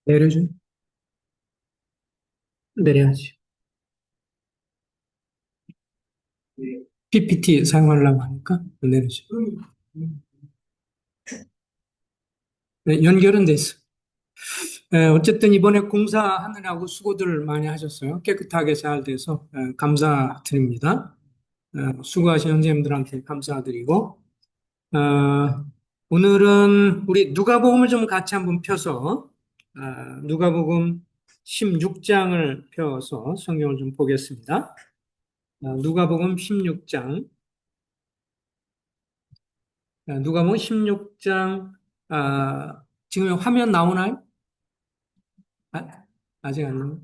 내려줘. 내려야지. PPT 사용하려고 하니까 내려줘. 네, 연결은 돼 있어. 네, 어쨌든 이번에 공사하느라고 수고들 많이 하셨어요. 깨끗하게 잘 돼서 감사드립니다. 수고하신 선생님들한테 감사드리고 오늘은 우리 누가복음을 좀 같이 한번 펴서 누가복음 16장을 펴서 성경을 좀 보겠습니다. 누가복음 16장 누가복음 16장 지금 화면 나오나요? 아직 안 나오나요?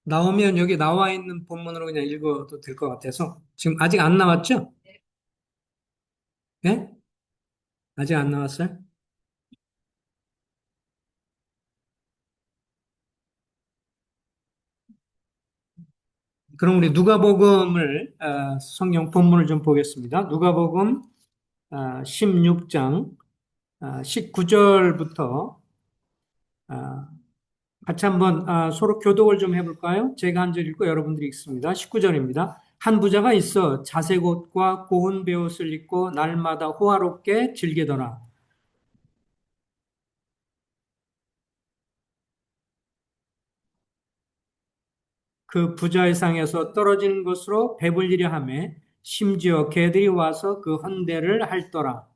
나오면 여기 나와 있는 본문으로 그냥 읽어도 될 것 같아서 지금 아직 안 나왔죠? 예? 아직 안 나왔어요? 그럼 우리 누가복음을 성경 본문을 좀 보겠습니다. 누가복음 16장 19절부터 같이 한번 서로 교독을 좀 해볼까요? 제가 한 절 읽고 여러분들이 읽습니다. 19절입니다. 한 부자가 있어 자색 옷과 고운 베옷을 입고 날마다 호화롭게 즐기더라. 그 부자의 상에서 떨어지는 것으로 배불리려 하며 심지어 개들이 와서 그 헌대를 핥더라.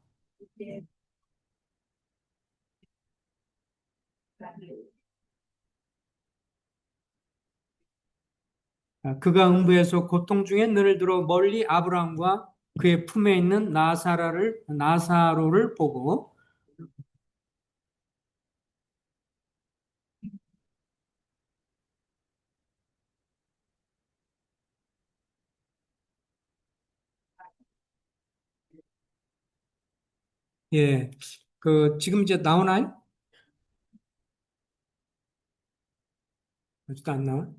그가 음부에서 고통 중에 눈을 들어 멀리 아브라함과 그의 품에 있는 나사로를 보고 예, 지금 이제 나오나요? 아직도 안 나와?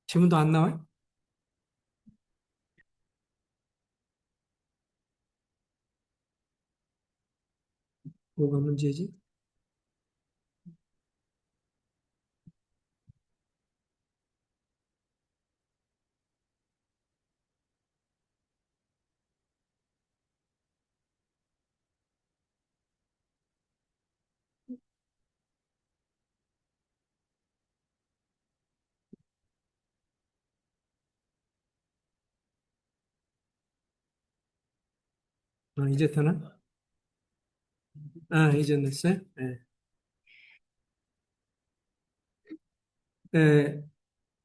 지금도 안 나와요? 뭐가 문제지? 이제 되나? 이제 됐어요? 예. 예,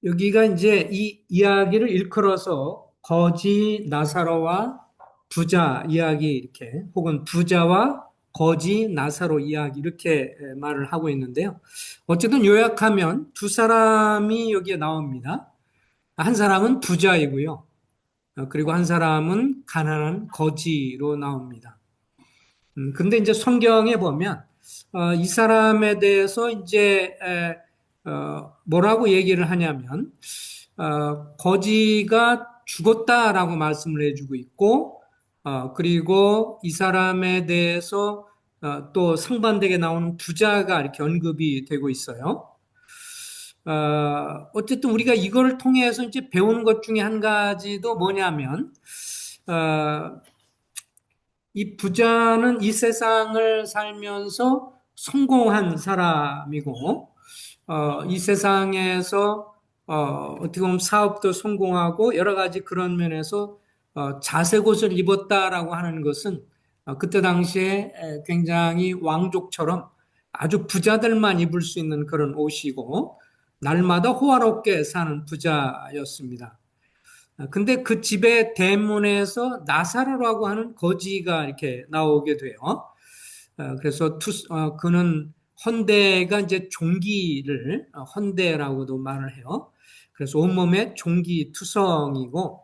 여기가 이제 이 이야기를 일컬어서 거지 나사로와 부자 이야기 이렇게 혹은 부자와 거지 나사로 이야기 이렇게 말을 하고 있는데요. 어쨌든 요약하면 두 사람이 여기에 나옵니다. 한 사람은 부자이고요. 그리고 한 사람은 가난한 거지로 나옵니다. 근데 이제 성경에 보면 이 사람에 대해서 이제 뭐라고 얘기를 하냐면 거지가 죽었다라고 말씀을 해주고 있고 그리고 이 사람에 대해서 또 상반되게 나오는 부자가 이렇게 언급이 되고 있어요. 어쨌든 우리가 이거를 통해서 이제 배우는 것 중에 한 가지도 뭐냐면 어, 이 부자는 이 세상을 살면서 성공한 사람이고, 이 세상에서, 어떻게 보면 사업도 성공하고, 여러 가지 그런 면에서, 자색 옷을 입었다라고 하는 것은, 그때 당시에 굉장히 왕족처럼 아주 부자들만 입을 수 있는 그런 옷이고, 날마다 호화롭게 사는 부자였습니다. 근데 그 집의 대문에서 나사로라고 하는 거지가 이렇게 나오게 돼요. 그래서 그는 헌대가 이제 종기를 헌대라고도 말을 해요. 그래서 온몸에 종기투성이고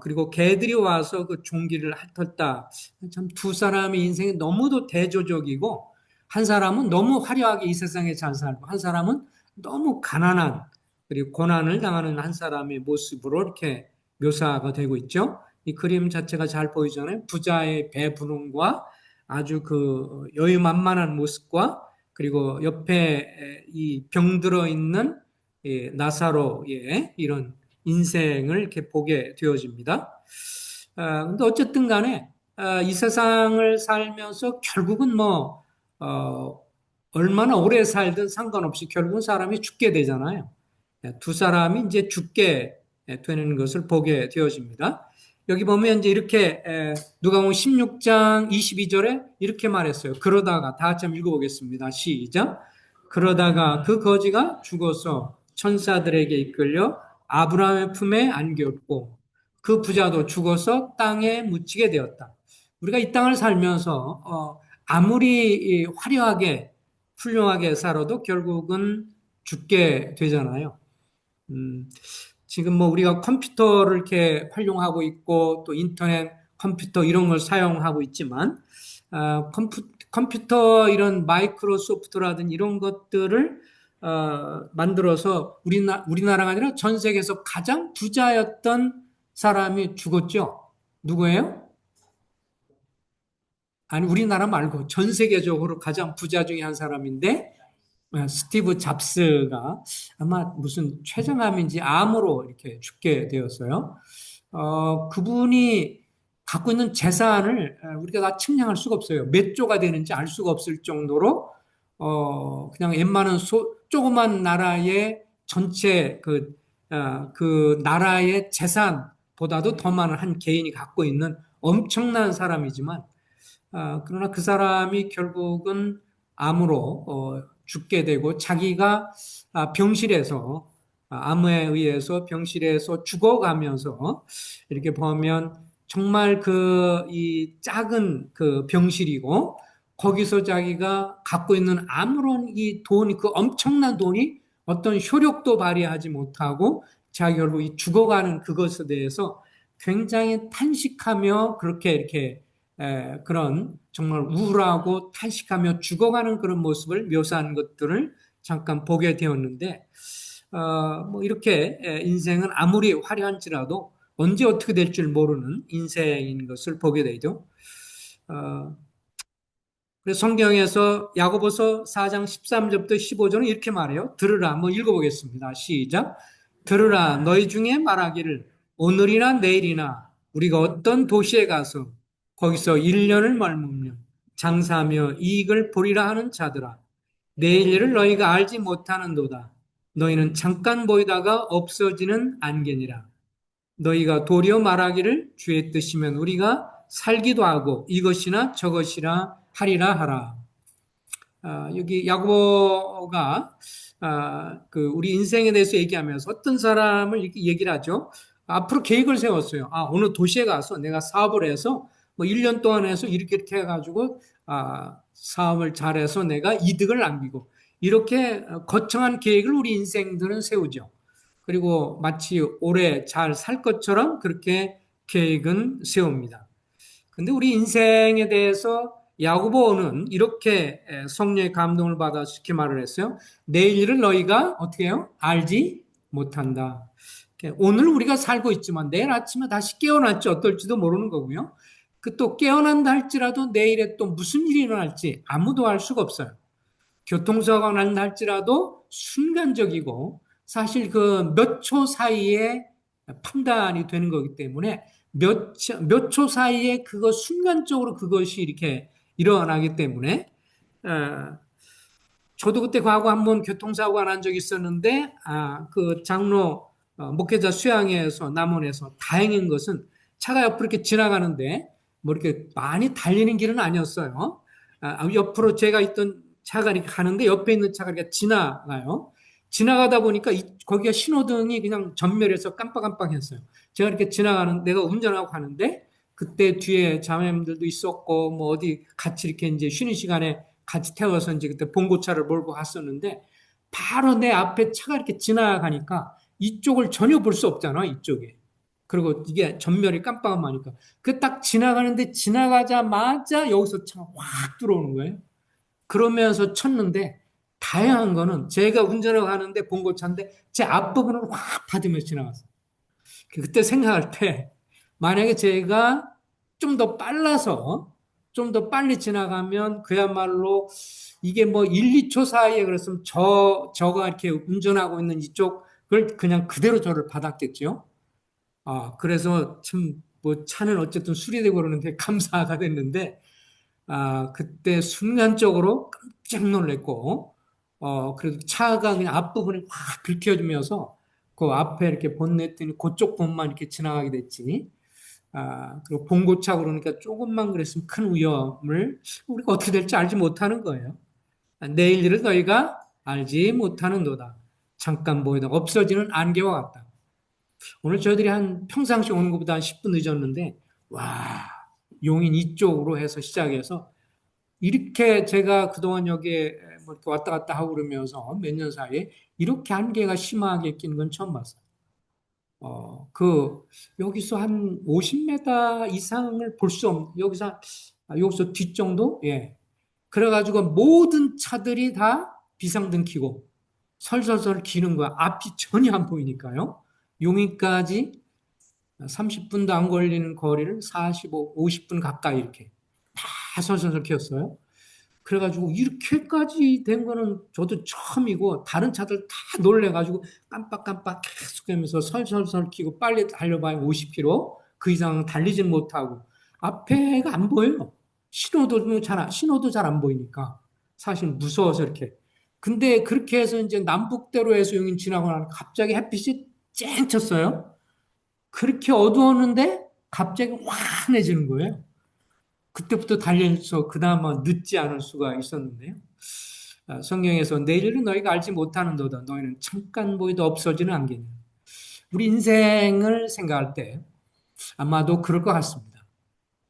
그리고 개들이 와서 그 종기를 핥았다. 참 두 사람의 인생이 너무도 대조적이고 한 사람은 너무 화려하게 이 세상에 잘 살고 한 사람은 너무 가난한 그리고 고난을 당하는 한 사람의 모습으로 이렇게 묘사가 되고 있죠. 이 그림 자체가 잘 보이잖아요. 부자의 배부름과 아주 그 여유만만한 모습과 그리고 옆에 이 병들어 있는 나사로의 이런 인생을 이렇게 보게 되어집니다. 근데 어쨌든 간에 이 세상을 살면서 결국은 얼마나 오래 살든 상관없이 결국은 사람이 죽게 되잖아요. 두 사람이 이제 죽게 되는 것을 보게 되어집니다. 여기 보면 이제 이렇게 누가복음 16장 22절에 이렇게 말했어요. 그러다가 다 같이 한번 읽어보겠습니다. 시작. 그러다가 그 거지가 죽어서 천사들에게 이끌려 아브라함의 품에 안겼고 그 부자도 죽어서 땅에 묻히게 되었다. 우리가 이 땅을 살면서 아무리 화려하게 훌륭하게 살아도 결국은 죽게 되잖아요. 음, 지금 뭐 우리가 컴퓨터를 이렇게 활용하고 있고 또 인터넷, 컴퓨터 이런 걸 사용하고 있지만 컴퓨터 이런 마이크로소프트라든 이런 것들을 만들어서 우리나라가 아니라 전 세계에서 가장 부자였던 사람이 죽었죠. 누구예요? 아니 우리나라 말고 전 세계적으로 가장 부자 중에 한 사람인데 스티브 잡스가 아마 무슨 췌장암인지 암으로 이렇게 죽게 되었어요. 그분이 갖고 있는 재산을 우리가 다 측량할 수가 없어요. 몇 조가 되는지 알 수가 없을 정도로 그냥 웬만한 조그만 나라의 전체 그 나라의 재산보다도 더 많은 한 개인이 갖고 있는 엄청난 사람이지만 그러나 그 사람이 결국은 암으로 죽게 되고 자기가 병실에서 암에 의해서 병실에서 죽어가면서 이렇게 보면 정말 이 작은 그 병실이고 거기서 자기가 갖고 있는 아무런 이 돈이 그 엄청난 돈이 어떤 효력도 발휘하지 못하고 자기 결국 이 죽어가는 그것에 대해서 굉장히 탄식하며 그렇게 이렇게 그런 정말 우울하고 탄식하며 죽어가는 그런 모습을 묘사한 것들을 잠깐 보게 되었는데, 뭐 이렇게 인생은 아무리 화려한지라도 언제 어떻게 될 줄 모르는 인생인 것을 보게 되죠. 어, 그래서 성경에서 야고보서 4장 13절부터 15절은 이렇게 말해요. 들으라. 한번 읽어보겠습니다. 시작. 들으라. 너희 중에 말하기를 오늘이나 내일이나 우리가 어떤 도시에 가서 거기서 1년을 머물며 장사하며 이익을 보리라 하는 자들아. 내일 일을 너희가 알지 못하는도다. 너희는 잠깐 보이다가 없어지는 안개니라. 너희가 도리어 말하기를 주의 뜻이면 우리가 살기도 하고 이것이나 저것이라 하리라 하라. 여기 야고보가 그 우리 인생에 대해서 얘기하면서 어떤 사람을 이렇게 얘기를 하죠. 앞으로 계획을 세웠어요. 어느 도시에 가서 내가 사업을 해서 뭐 1년 동안 해서 이렇게 해가지고 사업을 잘해서 내가 이득을 남기고 이렇게 거창한 계획을 우리 인생들은 세우죠. 그리고 마치 오래 잘 살 것처럼 그렇게 계획은 세웁니다. 근데 우리 인생에 대해서 야고보는 이렇게 성령의 감동을 받아서 이렇게 말을 했어요. 내일 일을 너희가 어떻게 해요? 알지 못한다. 오늘 우리가 살고 있지만 내일 아침에 다시 깨어날지 어떨지도 모르는 거고요. 그 또 깨어난다 할지라도 내일에 또 무슨 일이 일어날지 아무도 알 수가 없어요. 교통사고가 난다 할지라도 순간적이고 사실 그 몇 초 사이에 판단이 되는 거기 때문에 몇 초 사이에 그거 순간적으로 그것이 이렇게 일어나기 때문에 저도 그때 과거 한번 교통사고가 난 적이 있었는데 그 장로 목회자 수양회에서 남원에서 다행인 것은 차가 옆으로 이렇게 지나가는데 뭐 이렇게 많이 달리는 길은 아니었어요. 옆으로 제가 있던 차가 이렇게 가는데 옆에 있는 차가 이렇게 지나가요. 지나가다 보니까 거기가 신호등이 그냥 전멸해서 깜빡깜빡했어요. 제가 이렇게 지나가는 내가 운전하고 가는데 그때 뒤에 자매님들도 있었고, 뭐 어디 같이 이렇게 이제 쉬는 시간에 같이 태워서 이제 그때 봉고차를 몰고 갔었는데, 바로 내 앞에 차가 이렇게 지나가니까 이쪽을 전혀 볼 수 없잖아, 이쪽에. 그리고 이게 전멸이 깜빡하니까. 그 딱 지나가는데 지나가자마자 여기서 차가 확 들어오는 거예요. 그러면서 쳤는데, 다양한 거는 제가 운전을 가는데 봉고차인데 제 앞부분을 확 받으면서 지나갔어요. 그때 생각할 때 만약에 제가 좀 더 빨라서 좀 더 빨리 지나가면 그야말로 이게 뭐 1, 2초 사이에 그랬으면 저가 이렇게 운전하고 있는 이쪽을 그냥 그대로 저를 받았겠죠. 그래서 참 뭐 차는 어쨌든 수리되고 그러는데 감사가 됐는데, 그때 순간적으로 깜짝 놀랐고, 그래도 차가 그냥 앞부분이 확 불켜지면서 그 앞에 이렇게 본넷더니 그쪽 부분만 이렇게 지나가게 됐지. 그리고 봉고차 그러니까 조금만 그랬으면 큰 위험을 우리가 어떻게 될지 알지 못하는 거예요. 내일 일을 너희가 알지 못하는도다. 잠깐 보이다 없어지는 안개와 같다. 오늘 저희들이 한 평상시 오는 것보다 한 10분 늦었는데, 와, 용인 이쪽으로 해서 시작해서 이렇게 제가 그동안 여기에 뭐 이렇게 왔다 갔다 하고 그러면서 몇 년 사이에 이렇게 안개가 심하게 낀 건 처음 봤어요. 여기서 한 50m 이상을 볼 수 없는, 여기서 뒷 정도? 예. 그래가지고 모든 차들이 다 비상등 켜고 설설설 기는 거야. 앞이 전혀 안 보이니까요. 용인까지 30분도 안 걸리는 거리를 45, 50분 가까이 이렇게 다 설설설 켰어요. 그래가지고 이렇게까지 된 거는 저도 처음이고 다른 차들 다 놀래가지고 깜빡깜빡 계속 하면서 설설설 키고 빨리 달려봐야 50km 그 이상 달리진 못하고 앞에가 안 보여요. 신호도 잘 안 보이니까 사실 무서워서 이렇게. 근데 그렇게 해서 이제 남북대로 해서 용인 지나고 나면 갑자기 햇빛이 쨍 쳤어요. 그렇게 어두웠는데 갑자기 환해지는 거예요. 그때부터 달려서 그나마 늦지 않을 수가 있었는데요. 성경에서 내일은 너희가 알지 못하는도다. 너희는 잠깐 보이도 없어지는 안개냐. 우리 인생을 생각할 때 아마도 그럴 것 같습니다.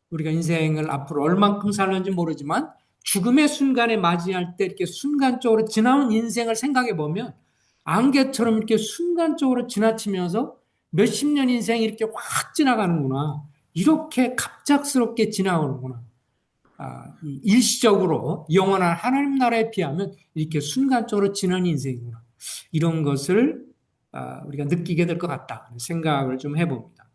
우리가 인생을 앞으로 얼만큼 살는지 모르지만 죽음의 순간에 맞이할 때 이렇게 순간적으로 지나온 인생을 생각해 보면 안개처럼 이렇게 순간적으로 지나치면서 몇십 년 인생이 이렇게 확 지나가는구나. 이렇게 갑작스럽게 지나오는구나. 일시적으로 영원한 하나님 나라에 비하면 이렇게 순간적으로 지난 인생이구나. 이런 것을 우리가 느끼게 될 것 같다. 생각을 좀 해봅니다.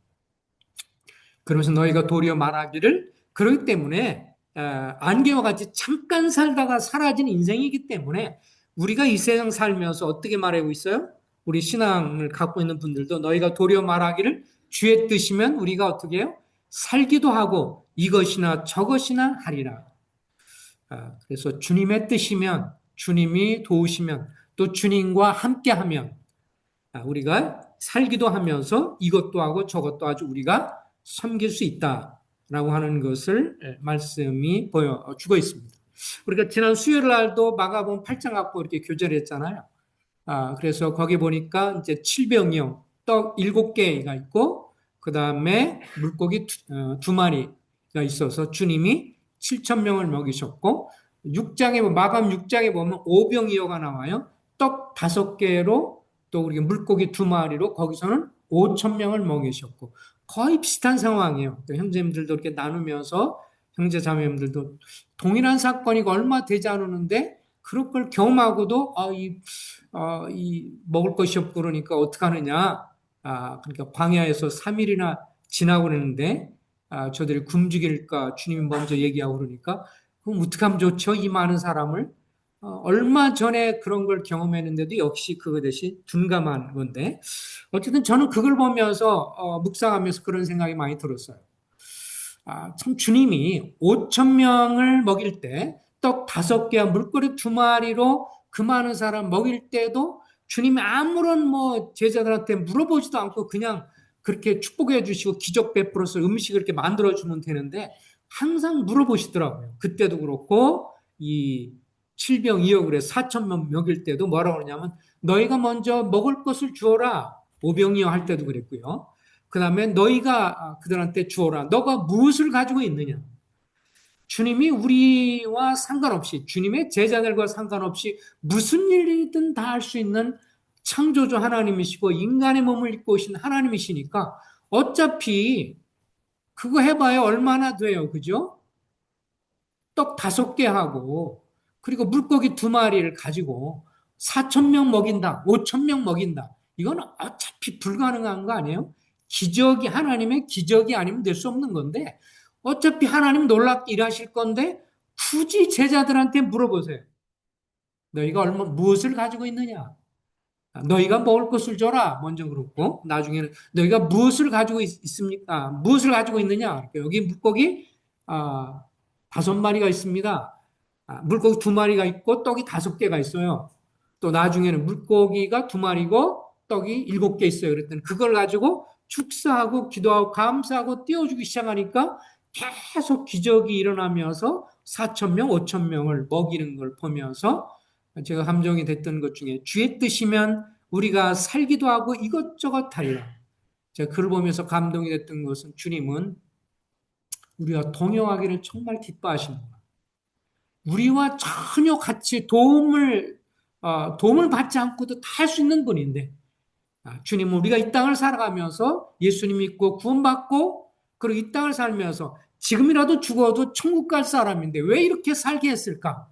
그러면서 너희가 도리어 말하기를 그렇기 때문에 안개와 같이 잠깐 살다가 사라진 인생이기 때문에 우리가 이 세상 살면서 어떻게 말하고 있어요? 우리 신앙을 갖고 있는 분들도 너희가 도리어 말하기를 주의 뜻이면 우리가 어떻게 해요? 살기도 하고 이것이나 저것이나 하리라. 그래서 주님의 뜻이면 주님이 도우시면 또 주님과 함께하면 우리가 살기도 하면서 이것도 하고 저것도 아주 우리가 섬길 수 있다라고 하는 것을 말씀이 보여주고 있습니다. 우리가 지난 수요일 날도 마가복음 8장 갖고 이렇게 교제를 했잖아요. 그래서 거기 보니까 이제 7병이요. 떡 7개가 있고 그 다음에 물고기 두 마리가 있어서 주님이 7천 명을 먹이셨고 마가복음 6장에 보면 5병이어가 나와요. 떡 5개로 또 우리가 물고기 두 마리로 거기서는 5천 명을 먹이셨고 거의 비슷한 상황이에요. 형제님들도 이렇게 나누면서 형제 자매님들도 동일한 사건이고 얼마 되지 않았는데 그럴 걸 경험하고도 이 먹을 것이 없고 그러니까 어떡하느냐. 그러니까 광야에서 3일이나 지나고 그러는데 저들이 굶주릴까 주님이 먼저 얘기하고 그러니까 그럼 어떻게 하면 좋죠? 이 많은 사람을 얼마 전에 그런 걸 경험했는데도 역시 그것이 둔감한 건데 어쨌든 저는 그걸 보면서 묵상하면서 그런 생각이 많이 들었어요. 참 주님이 5천 명을 먹일 때 떡 5개와 물고기 두 마리로 그 많은 사람 먹일 때도 주님이 아무런 뭐 제자들한테 물어보지도 않고 그냥 그렇게 축복해 주시고 기적 베풀어서 음식을 이렇게 만들어 주면 되는데 항상 물어보시더라고요. 그때도 그렇고 이 7병 2억을 4천 명 먹일 때도 뭐라고 그러냐면 너희가 먼저 먹을 것을 주어라. 5병이어 할 때도 그랬고요. 그 다음에 너희가 그들한테 주어라. 너가 무엇을 가지고 있느냐? 주님이 우리와 상관없이, 주님의 제자들과 상관없이 무슨 일이든 다 할 수 있는 창조주 하나님이시고 인간의 몸을 입고 오신 하나님이시니까 어차피 그거 해봐야 얼마나 돼요. 그죠? 떡 5개 하고 그리고 물고기 2마리를 가지고 4천 명 먹인다, 5천 명 먹인다. 이건 어차피 불가능한 거 아니에요? 기적이, 하나님의 기적이 아니면 될 수 없는 건데 어차피 하나님 놀랍게 일하실 건데 굳이 제자들한테 물어보세요. 너희가 무엇을 가지고 있느냐? 너희가 먹을 것을 줘라. 먼저 그렇고 나중에는 너희가 무엇을 가지고 있습니까? 무엇을 가지고 있느냐? 여기 물고기 5마리가 있습니다. 물고기 2마리가 있고 떡이 5개가 있어요. 또 나중에는 물고기가 2마리고 떡이 7개 있어요. 그랬더니 그걸 가지고 축사하고 기도하고 감사하고 띄워주기 시작하니까 계속 기적이 일어나면서 4천 명, 5천 명을 먹이는 걸 보면서 제가 감정이 됐던 것 중에 주의 뜻이면 우리가 살기도 하고 이것저것 하리라. 제가 글을 보면서 감동이 됐던 것은 주님은 우리가 동역하기를 정말 기뻐하시는구나. 우리와 전혀 같이 도움을 받지 않고도 다 할 수 있는 분인데, 주님은 우리가 이 땅을 살아가면서 예수님 믿고 구원받고, 그리고 이 땅을 살면서 지금이라도 죽어도 천국 갈 사람인데 왜 이렇게 살게 했을까?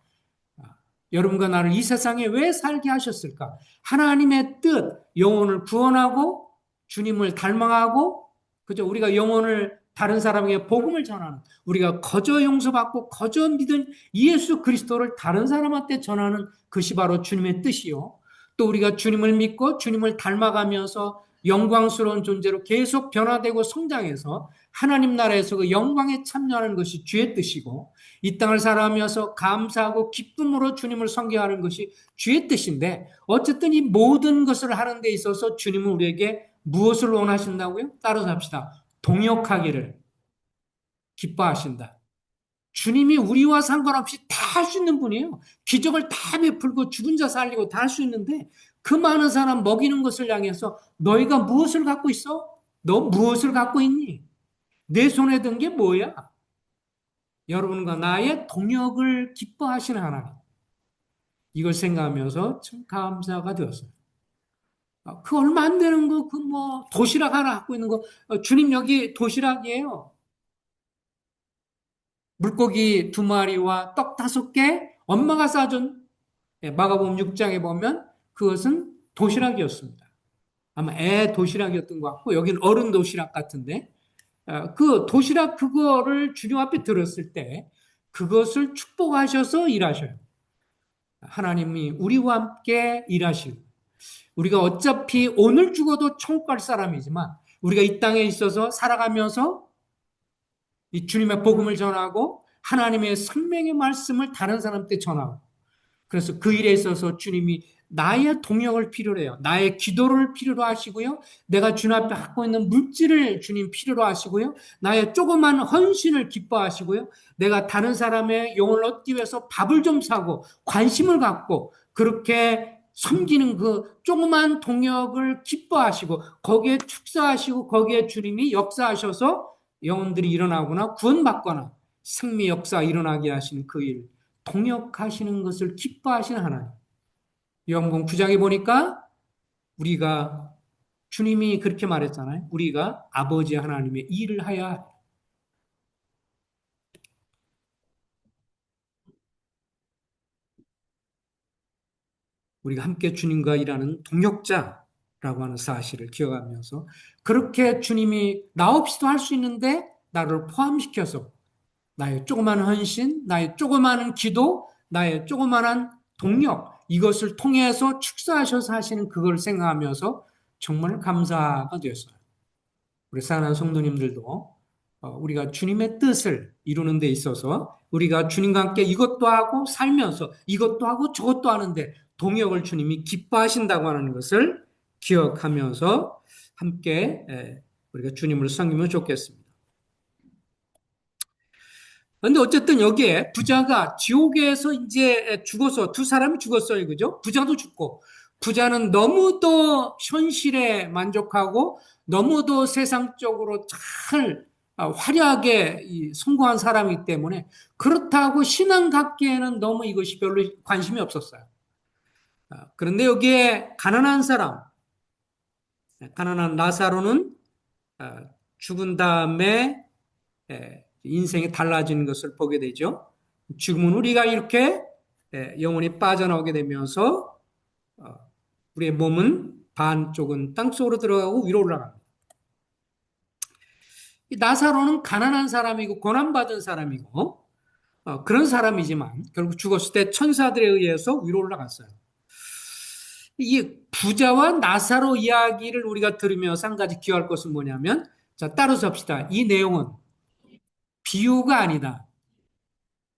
여러분과 나를 이 세상에 왜 살게 하셨을까? 하나님의 뜻, 영혼을 구원하고 주님을 닮아가고, 그죠? 우리가 영혼을 다른 사람에게 복음을 전하는, 우리가 거저 용서받고 거저 믿은 예수 그리스도를 다른 사람한테 전하는 것이 바로 주님의 뜻이요. 또 우리가 주님을 믿고 주님을 닮아가면서 영광스러운 존재로 계속 변화되고 성장해서 하나님 나라에서 그 영광에 참여하는 것이 주의 뜻이고, 이 땅을 살아가면서 감사하고 기쁨으로 주님을 섬겨하는 것이 주의 뜻인데, 어쨌든 이 모든 것을 하는 데 있어서 주님은 우리에게 무엇을 원하신다고요? 따라서 합시다. 동역하기를 기뻐하신다. 주님이 우리와 상관없이 다 할 수 있는 분이에요. 기적을 다 베풀고 죽은 자 살리고 다 할 수 있는데 그 많은 사람 먹이는 것을 향해서 너희가 무엇을 갖고 있어? 너 무엇을 갖고 있니? 내 손에 든 게 뭐야? 여러분과 나의 동역을 기뻐하시는 하나님. 이걸 생각하면서 참 감사가 되었어요. 그 얼마 안 되는 거, 그 뭐 도시락 하나 갖고 있는 거, 주님 여기 도시락이에요. 물고기 2마리와 떡 5개, 엄마가 싸준 마가복음 6장에 보면 그것은 도시락이었습니다. 아마 애 도시락이었던 것 같고 여기는 어른 도시락 같은데, 그 도시락 그거를 주님 앞에 들었을 때 그것을 축복하셔서 일하셔요. 하나님이 우리와 함께 일하시고, 우리가 어차피 오늘 죽어도 천국 갈 사람이지만 우리가 이 땅에 있어서 살아가면서 이 주님의 복음을 전하고 하나님의 생명의 말씀을 다른 사람한테 전하고, 그래서 그 일에 있어서 주님이 나의 동역을 필요로 해요. 나의 기도를 필요로 하시고요. 내가 주님 앞에 갖고 있는 물질을 주님 필요로 하시고요. 나의 조그만 헌신을 기뻐하시고요. 내가 다른 사람의 영혼을 얻기 위해서 밥을 좀 사고 관심을 갖고 그렇게 섬기는 그 조그만 동역을 기뻐하시고 거기에 축사하시고 거기에 주님이 역사하셔서 영혼들이 일어나거나 구원받거나 생명 역사 일어나게 하시는 그 일, 동역하시는 것을 기뻐하시는 하나님. 요한복음 9장에 보니까 우리가, 주님이 그렇게 말했잖아요. 우리가 아버지 하나님의 일을 하여야 합니다. 우리가 함께 주님과 일하는 동역자라고 하는 사실을 기억하면서 그렇게 주님이 나 없이도 할 수 있는데 나를 포함시켜서 나의 조그마한 헌신, 나의 조그마한 기도, 나의 조그마한 동력, 이것을 통해서 축사하셔서 하시는 그걸 생각하면서 정말 감사가 되었어요. 우리 사랑하는 성도님들도 우리가 주님의 뜻을 이루는 데 있어서 우리가 주님과 함께 이것도 하고 살면서 이것도 하고 저것도 하는데 동역을 주님이 기뻐하신다고 하는 것을 기억하면서 함께 우리가 주님을 섬기면 좋겠습니다. 그런데 어쨌든 여기에 부자가 지옥에서 이제 죽어서 2사람이 죽었어요. 그죠? 부자도 죽고, 부자는 너무도 현실에 만족하고 너무도 세상적으로 잘 화려하게 성공한 사람이기 때문에 그렇다고 신앙 갖기에는 너무 이것이 별로 관심이 없었어요. 그런데 여기에 가난한 사람, 가난한 나사로는 죽은 다음에 인생이 달라지는 것을 보게 되죠. 죽음은 우리가 이렇게 영혼이 빠져나오게 되면서 우리의 몸은 반쪽은 땅속으로 들어가고 위로 올라갑니다. 이 나사로는 가난한 사람이고 고난받은 사람이고 그런 사람이지만 결국 죽었을 때 천사들에 의해서 위로 올라갔어요. 이 부자와 나사로 이야기를 우리가 들으면서 한 가지 기억할 것은 뭐냐면, 자, 따라서 합시다. 이 내용은 비유가 아니다.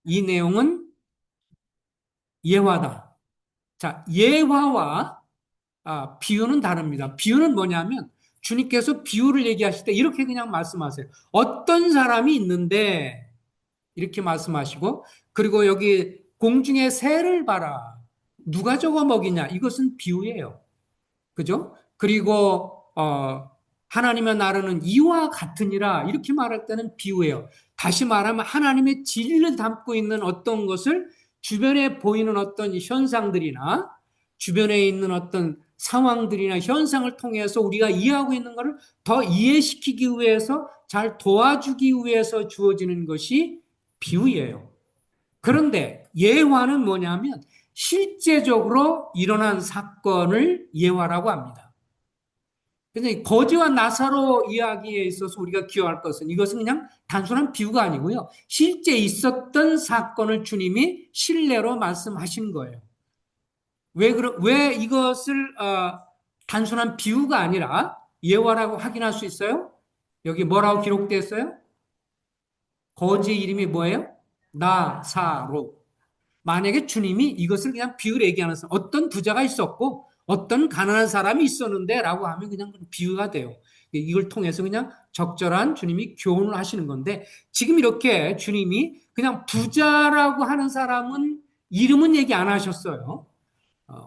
이 내용은 예화다. 자, 예화와 비유는 다릅니다. 비유는 뭐냐면 주님께서 비유를 얘기하실 때 이렇게 그냥 말씀하세요. 어떤 사람이 있는데 이렇게 말씀하시고, 그리고 여기 공중의 새를 봐라. 누가 저거 먹이냐? 이것은 비유예요. 그죠? 그리고 하나님의 나라는 이와 같으니라 이렇게 말할 때는 비유예요. 다시 말하면 하나님의 진리를 담고 있는 어떤 것을 주변에 보이는 어떤 현상들이나 주변에 있는 어떤 상황들이나 현상을 통해서 우리가 이해하고 있는 것을 더 이해시키기 위해서 잘 도와주기 위해서 주어지는 것이 비유예요. 그런데 예화는 뭐냐면 실제적으로 일어난 사건을 예화라고 합니다. 그래서 거지와 나사로 이야기에 있어서 우리가 기억할 것은 이것은 그냥 단순한 비유가 아니고요. 실제 있었던 사건을 주님이 실례로 말씀하신 거예요. 왜 이것을 단순한 비유가 아니라 예화라고 확인할 수 있어요? 여기 뭐라고 기록되어 있어요? 거지의 이름이 뭐예요? 나사로. 만약에 주님이 이것을 그냥 비유를 얘기하는 사람, 어떤 부자가 있었고 어떤 가난한 사람이 있었는데 라고 하면 그냥 비유가 돼요. 이걸 통해서 그냥 적절한 주님이 교훈을 하시는 건데, 지금 이렇게 주님이 그냥 부자라고 하는 사람은 이름은 얘기 안 하셨어요.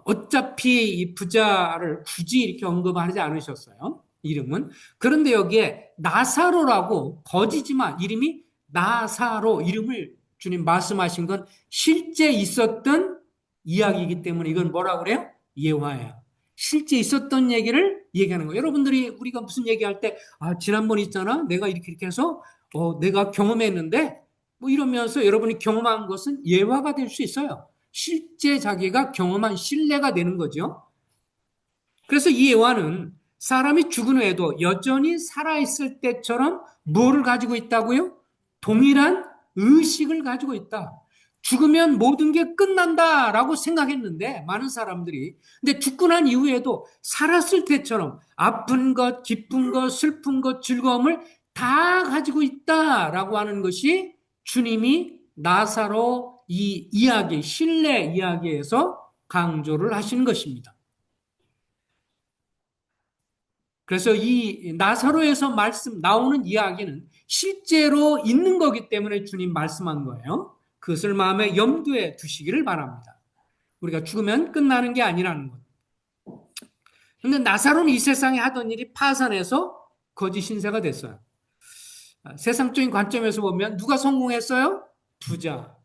어차피 이 부자를 굳이 이렇게 언급하지 않으셨어요. 이름은. 그런데 여기에 나사로라고 거지지만 이름이 나사로 이름을 주님 말씀하신 건 실제 있었던 이야기이기 때문에 이건 뭐라고 그래요? 예화예요. 실제 있었던 얘기를 얘기하는 거예요. 여러분들이 우리가 무슨 얘기할 때, 지난번 있잖아. 내가 이렇게 해서, 내가 경험했는데, 뭐 이러면서 여러분이 경험한 것은 예화가 될 수 있어요. 실제 자기가 경험한 신뢰가 되는 거죠. 그래서 이 예화는 사람이 죽은 후에도 여전히 살아있을 때처럼 뭐를 가지고 있다고요? 동일한 의식을 가지고 있다. 죽으면 모든 게 끝난다라고 생각했는데 많은 사람들이, 근데 죽고 난 이후에도 살았을 때처럼 아픈 것, 기쁜 것, 슬픈 것, 즐거움을 다 가지고 있다라고 하는 것이 주님이 나사로 이 이야기, 신뢰 이야기에서 강조를 하시는 것입니다. 그래서 이 나사로에서 나오는 이야기는 실제로 있는 거기 때문에 주님 말씀한 거예요. 그것을 마음에 염두에 두시기를 바랍니다. 우리가 죽으면 끝나는 게 아니라는 것. 근데 나사로는 이 세상에 하던 일이 파산해서 거짓 신세가 됐어요. 세상적인 관점에서 보면 누가 성공했어요? 부자.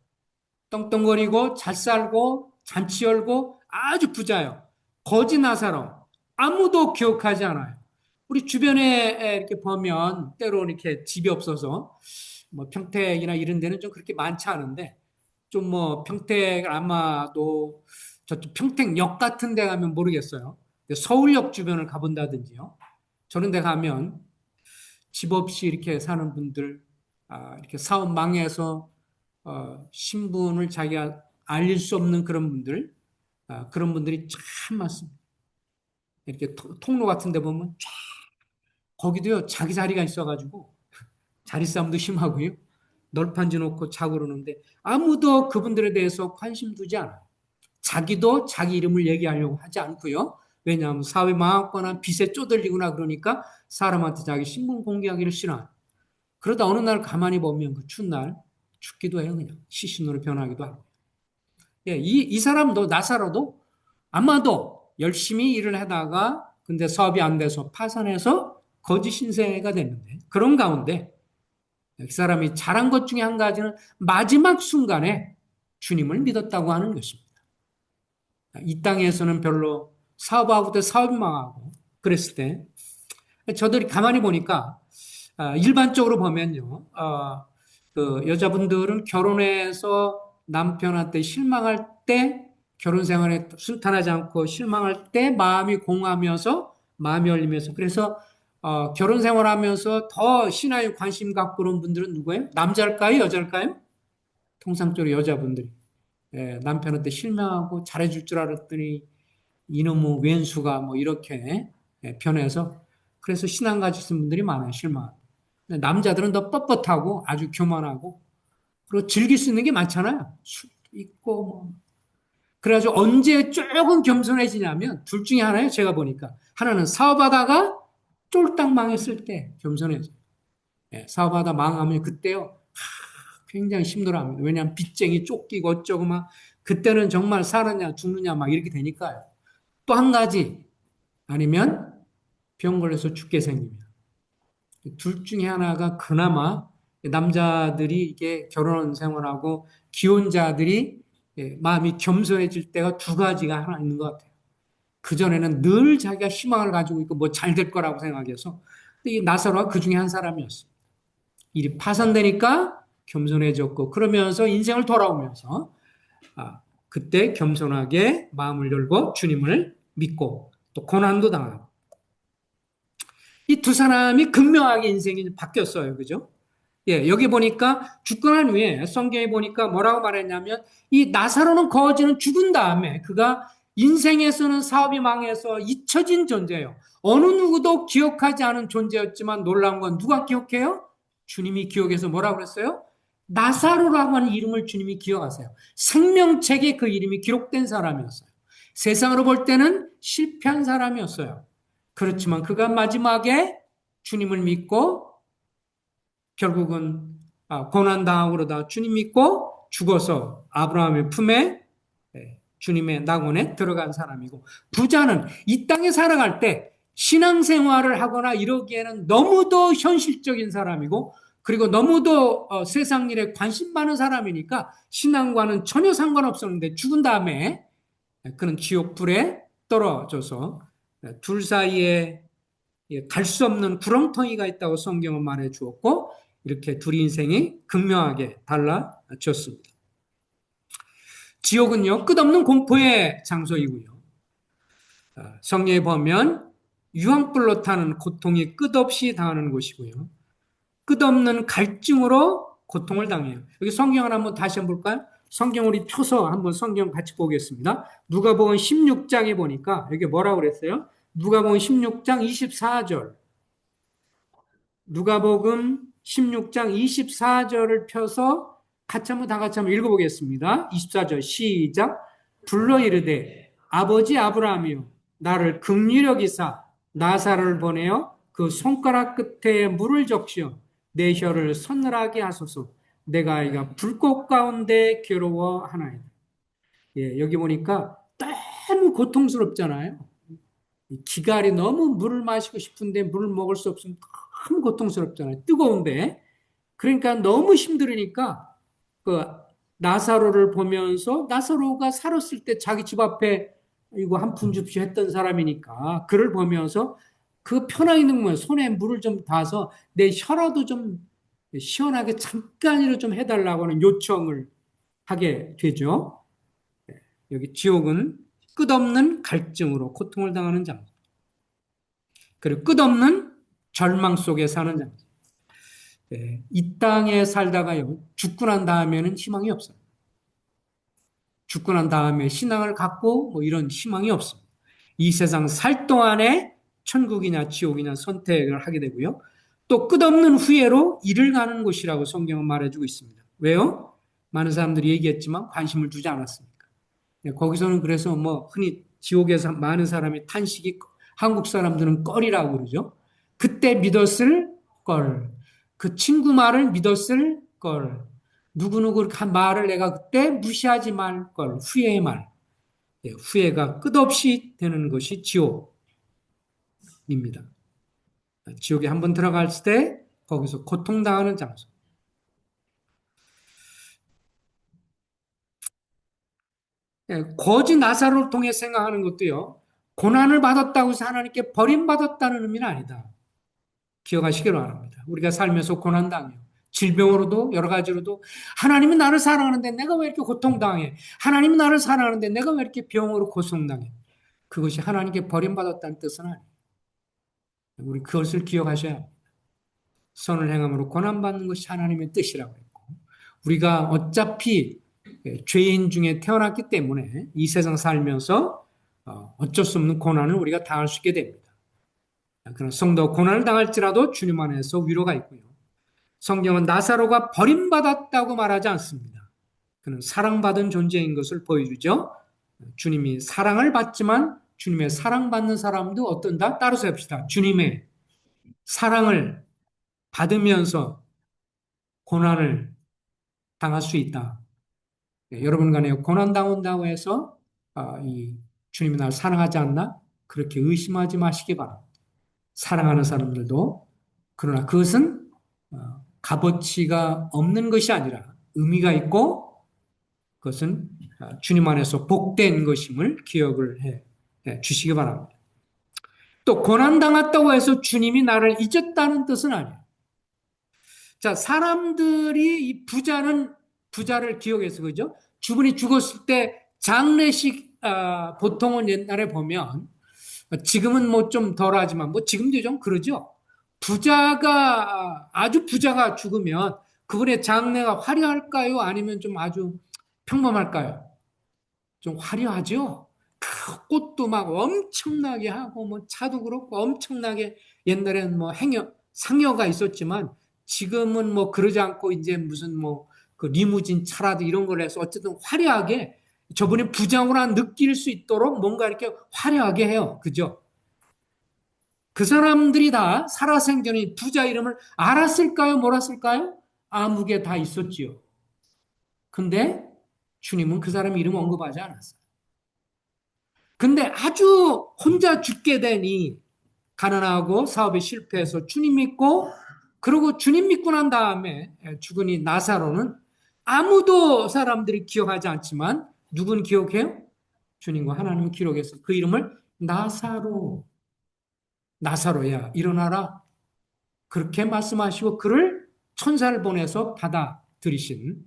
떵떵거리고 잘 살고 잔치 열고 아주 부자요. 거지 나사로 아무도 기억하지 않아요. 우리 주변에 이렇게 보면 때로 이렇게 집이 없어서 뭐 평택이나 이런 데는 좀 그렇게 많지 않은데, 좀 뭐 평택 아마도 저쪽 평택역 같은 데 가면 모르겠어요. 서울역 주변을 가본다든지요. 저런 데 가면 집 없이 이렇게 사는 분들, 이렇게 사업 망해서 신분을 자기가 알릴 수 없는 그런 분들, 그런 분들이 참 많습니다. 이렇게 통로 같은 데 보면 쫙, 거기도요, 자기 자리가 있어가지고 자리 싸움도 심하고요. 널판지 놓고 자고 그러는데 아무도 그분들에 대해서 관심 두지 않아요. 자기도 자기 이름을 얘기하려고 하지 않고요. 왜냐하면 사회 망하거나 빚에 쪼들리거나 그러니까 사람한테 자기 신분 공개하기를 싫어하는. 그러다 어느 날 가만히 보면 그 추운 날 죽기도 해요. 그냥 시신으로 변하기도 하고. 예, 이 사람도 나사로도 아마도 열심히 일을 하다가 근데 사업이 안 돼서 파산해서 거짓 신세가 됐는데 그런 가운데 그 사람이 잘한 것 중에 한 가지는 마지막 순간에 주님을 믿었다고 하는 것입니다. 이 땅에서는 별로 사업하고 때 사업이 망하고 그랬을 때 저들이 가만히 보니까 일반적으로 보면요, 그 여자분들은 결혼해서 남편한테 실망할 때 결혼 생활에 순탄하지 않고 실망할 때 마음이 공하면서 마음이 열리면서 그래서 결혼 생활하면서 더 신앙에 관심 갖고 그런 분들은 누구예요? 남자일까요? 여자일까요? 통상적으로 여자분들이 남편한테 실망하고 잘해줄 줄 알았더니 이놈의 왼수가 뭐 이렇게 변해서 그래서 신앙 가지신 분들이 많아요. 실망. 남자들은 더 뻣뻣하고 아주 교만하고 그리고 즐길 수 있는 게 많잖아요. 술 있고 뭐. 그래가지고 언제 조금 겸손해지냐면 둘 중에 하나예요. 제가 보니까 하나는 사업하다가 쫄딱 망했을 때 겸손해져. 사업하다 망하면 그때요. 굉장히 힘들어합니다. 왜냐하면 빚쟁이 쫓기고 어쩌고 막 그때는 정말 살았냐 죽느냐 막 이렇게 되니까요. 또 한 가지 아니면 병 걸려서 죽게 생기면 둘 중에 하나가 그나마 남자들이 이게 결혼 생활하고 기혼자들이 마음이 겸손해질 때가 두 가지가 하나 있는 것 같아요. 그전에는 늘 자기가 희망을 가지고 있고 뭐 잘 될 거라고 생각해서 이 나사로가 그 중에 한 사람이었어요. 일이 파산되니까 겸손해졌고 그러면서 인생을 돌아오면서 그때 겸손하게 마음을 열고 주님을 믿고 또 고난도 당하고 이 두 사람이 극명하게 인생이 바뀌었어요. 그죠? 예, 여기 보니까 죽고 난 후에 성경에 보니까 뭐라고 말했냐면 이 나사로는 거지는 죽은 다음에 그가 인생에서는 사업이 망해서 잊혀진 존재예요. 어느 누구도 기억하지 않은 존재였지만 놀라운 건 누가 기억해요? 주님이 기억해서 뭐라고 그랬어요? 나사로라고 하는 이름을 주님이 기억하세요. 생명책에 그 이름이 기록된 사람이었어요. 세상으로 볼 때는 실패한 사람이었어요. 그렇지만 그가 마지막에 주님을 믿고 결국은 고난당하고 그러다 주님 믿고 죽어서 아브라함의 품에 주님의 낙원에 들어간 사람이고 부자는 이 땅에 살아갈 때 신앙생활을 하거나 이러기에는 너무도 현실적인 사람이고 그리고 너무도 세상 일에 관심 많은 사람이니까 신앙과는 전혀 상관없었는데 죽은 다음에 그는 지옥불에 떨어져서 둘 사이에 갈 수 없는 구렁텅이가 있다고 성경은 말해 주었고 이렇게 둘 인생이 극명하게 달라졌습니다. 지옥은요 끝없는 공포의 장소이고요. 성경에 보면 유황불로 타는 고통이 끝없이 당하는 곳이고요. 끝없는 갈증으로 고통을 당해요. 여기 성경을 한번 다시 한번 볼까요? 성경 우리 펴서 한번 성경 같이 보겠습니다. 누가복음 16장에 보니까 여기 뭐라고 그랬어요? 누가복음 16장 24절. 누가복음 16장 24절을 펴서 다 같이 한번 읽어보겠습니다. 24절 시작. 불러 이르되 아버지 아브라함이여 나를 긍휼히 여기사 나사로를 보내어 그 손가락 끝에 물을 적시어 내 혀를 서늘하게 하소서. 내가 아이가 불꽃 가운데 괴로워하나이다. 예, 여기 보니까 너무 고통스럽잖아요. 기갈이 너무 물을 마시고 싶은데 물을 먹을 수 없으면 너무 고통스럽잖아요. 뜨거운데. 그러니까 너무 힘들으니까 그 나사로를 보면서 나사로가 살았을 때 자기 집 앞에 이거 한 푼 줍시 했던 사람이니까 그를 보면서 그 편하게 있는 거예요. 손에 물을 좀 닿아서 내 혀라도 좀 시원하게 잠깐이라도 좀 해달라고 하는 요청을 하게 되죠. 여기 지옥은 끝없는 갈증으로 고통을 당하는 장소. 그리고 끝없는 절망 속에 사는 장소. 이 땅에 살다가요, 죽고 난 다음에는 희망이 없어요. 죽고 난 다음에 신앙을 갖고 뭐 이런 희망이 없습니다. 이 세상 살 동안에 천국이냐 지옥이냐 선택을 하게 되고요. 또 끝없는 후회로 이를 가는 곳이라고 성경은 말해주고 있습니다. 왜요? 많은 사람들이 얘기했지만 관심을 두지 않았습니까? 거기서는 그래서 뭐 흔히 지옥에서 많은 사람이 탄식이 한국 사람들은 껄이라고 그러죠. 그때 믿었을 걸. 그 친구 말을 믿었을 걸. 누구누구 한 말을 내가 그때 무시하지 말 걸. 후회의 말. 후회가 끝없이 되는 것이 지옥입니다. 지옥에 한번 들어갈 때 거기서 고통당하는 장소. 예, 거지 나사로를 통해 생각하는 것도요. 고난을 받았다고 해서 하나님께 버림받았다는 의미는 아니다. 기억하시기를 바랍니다. 우리가 살면서 고난당해요. 질병으로도 여러 가지로도 하나님은 나를 사랑하는데 내가 왜 이렇게 고통당해? 하나님은 나를 사랑하는데 내가 왜 이렇게 병으로 고통당해? 그것이 하나님께 버림받았다는 뜻은 아니에요. 우리 그것을 기억하셔야 합니다. 선을 행함으로 고난받는 것이 하나님의 뜻이라고 했고 우리가 어차피 죄인 중에 태어났기 때문에 이 세상 살면서 어쩔 수 없는 고난을 우리가 당할 수 있게 됩니다. 그런 성도 고난을 당할지라도 주님 안에서 위로가 있고요. 성경은 나사로가 버림받았다고 말하지 않습니다. 그는 사랑받은 존재인 것을 보여주죠. 주님이 사랑을 받지만 주님의 사랑받는 사람도 어떤다? 따라서 합시다. 주님의 사랑을 받으면서 고난을 당할 수 있다. 여러분 간에 고난 당한다고 해서 이 주님이 날 사랑하지 않나? 그렇게 의심하지 마시기 바랍니다. 사랑하는 사람들도 그러나 그것은 값어치가 없는 것이 아니라 의미가 있고 그것은 주님 안에서 복된 것임을 기억을 해 주시기 바랍니다. 또 고난당했다고 해서 주님이 나를 잊었다는 뜻은 아니에요. 자, 사람들이 이 부자를 기억해서 그죠? 주분이 죽었을 때 장례식 보통은 옛날에 보면 지금은 뭐 좀 덜하지만 뭐 지금도 좀 그러죠. 부자가 아주 부자가 죽으면 그분의 장례가 화려할까요? 아니면 좀 아주 평범할까요? 좀 화려하죠. 그 꽃도 막 엄청나게 하고 뭐 차도 그렇고 엄청나게 옛날에는 뭐 행여 상여가 있었지만 지금은 뭐 그러지 않고 이제 무슨 뭐 그 리무진 차라도 이런 걸 해서 어쨌든 화려하게 저분이 부자구나 느낄 수 있도록 뭔가 이렇게 화려하게 해요. 그죠? 그 사람들이 다 살아생전에 부자 이름을 알았을까요? 몰랐을까요? 아무개 다 있었지요. 근데 주님은 그 사람 이름 언급하지 않았어요. 근데 아주 혼자 죽게 되니 가난하고 사업에 실패해서 주님 믿고 그리고 주님 믿고 난 다음에 죽은 이 나사로는 아무도 사람들이 기억하지 않지만 누군 기억해요? 주님과 하나님 기록해서 그 이름을 나사로야 일어나라 그렇게 말씀하시고 그를 천사를 보내서 받아들이신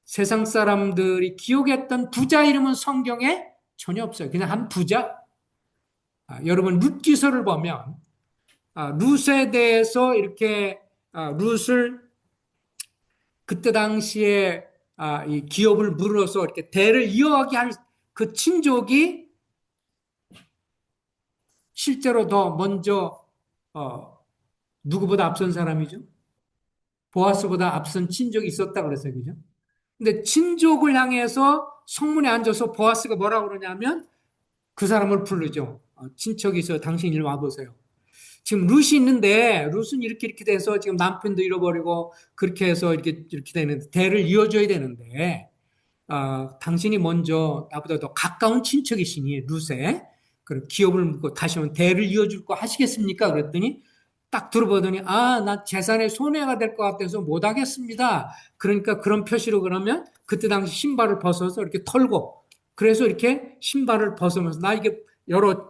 세상 사람들이 기억했던 부자 이름은 성경에 전혀 없어요. 그냥 한 부자. 여러분 룻기서를 보면 룻에 대해서 이렇게 룻을 그때 당시에 이 기업을 물어서 이렇게 대를 이어가게 할 그 친족이 실제로 더 먼저 누구보다 앞선 사람이죠. 보아스보다 앞선 친족이 있었다 그랬어요. 그죠? 근데 친족을 향해서 성문에 앉아서 보아스가 뭐라고 그러냐면 그 사람을 부르죠. 친척이 있어 당신 일 와보세요. 지금 룻이 있는데 룻은 이렇게 돼서 지금 남편도 잃어버리고 그렇게 해서 이렇게 되는 대를 이어줘야 되는데 당신이 먼저 나보다 더 가까운 친척이시니 룻에 그 기업을 묻고 다시 한번 대를 이어줄 거 하시겠습니까? 그랬더니 딱 들어보더니 나 재산에 손해가 될 것 같아서 못 하겠습니다. 그러니까 그런 표시로 그러면 그때 당시 신발을 벗어서 이렇게 털고 그래서 이렇게 신발을 벗으면서 나 이게 여러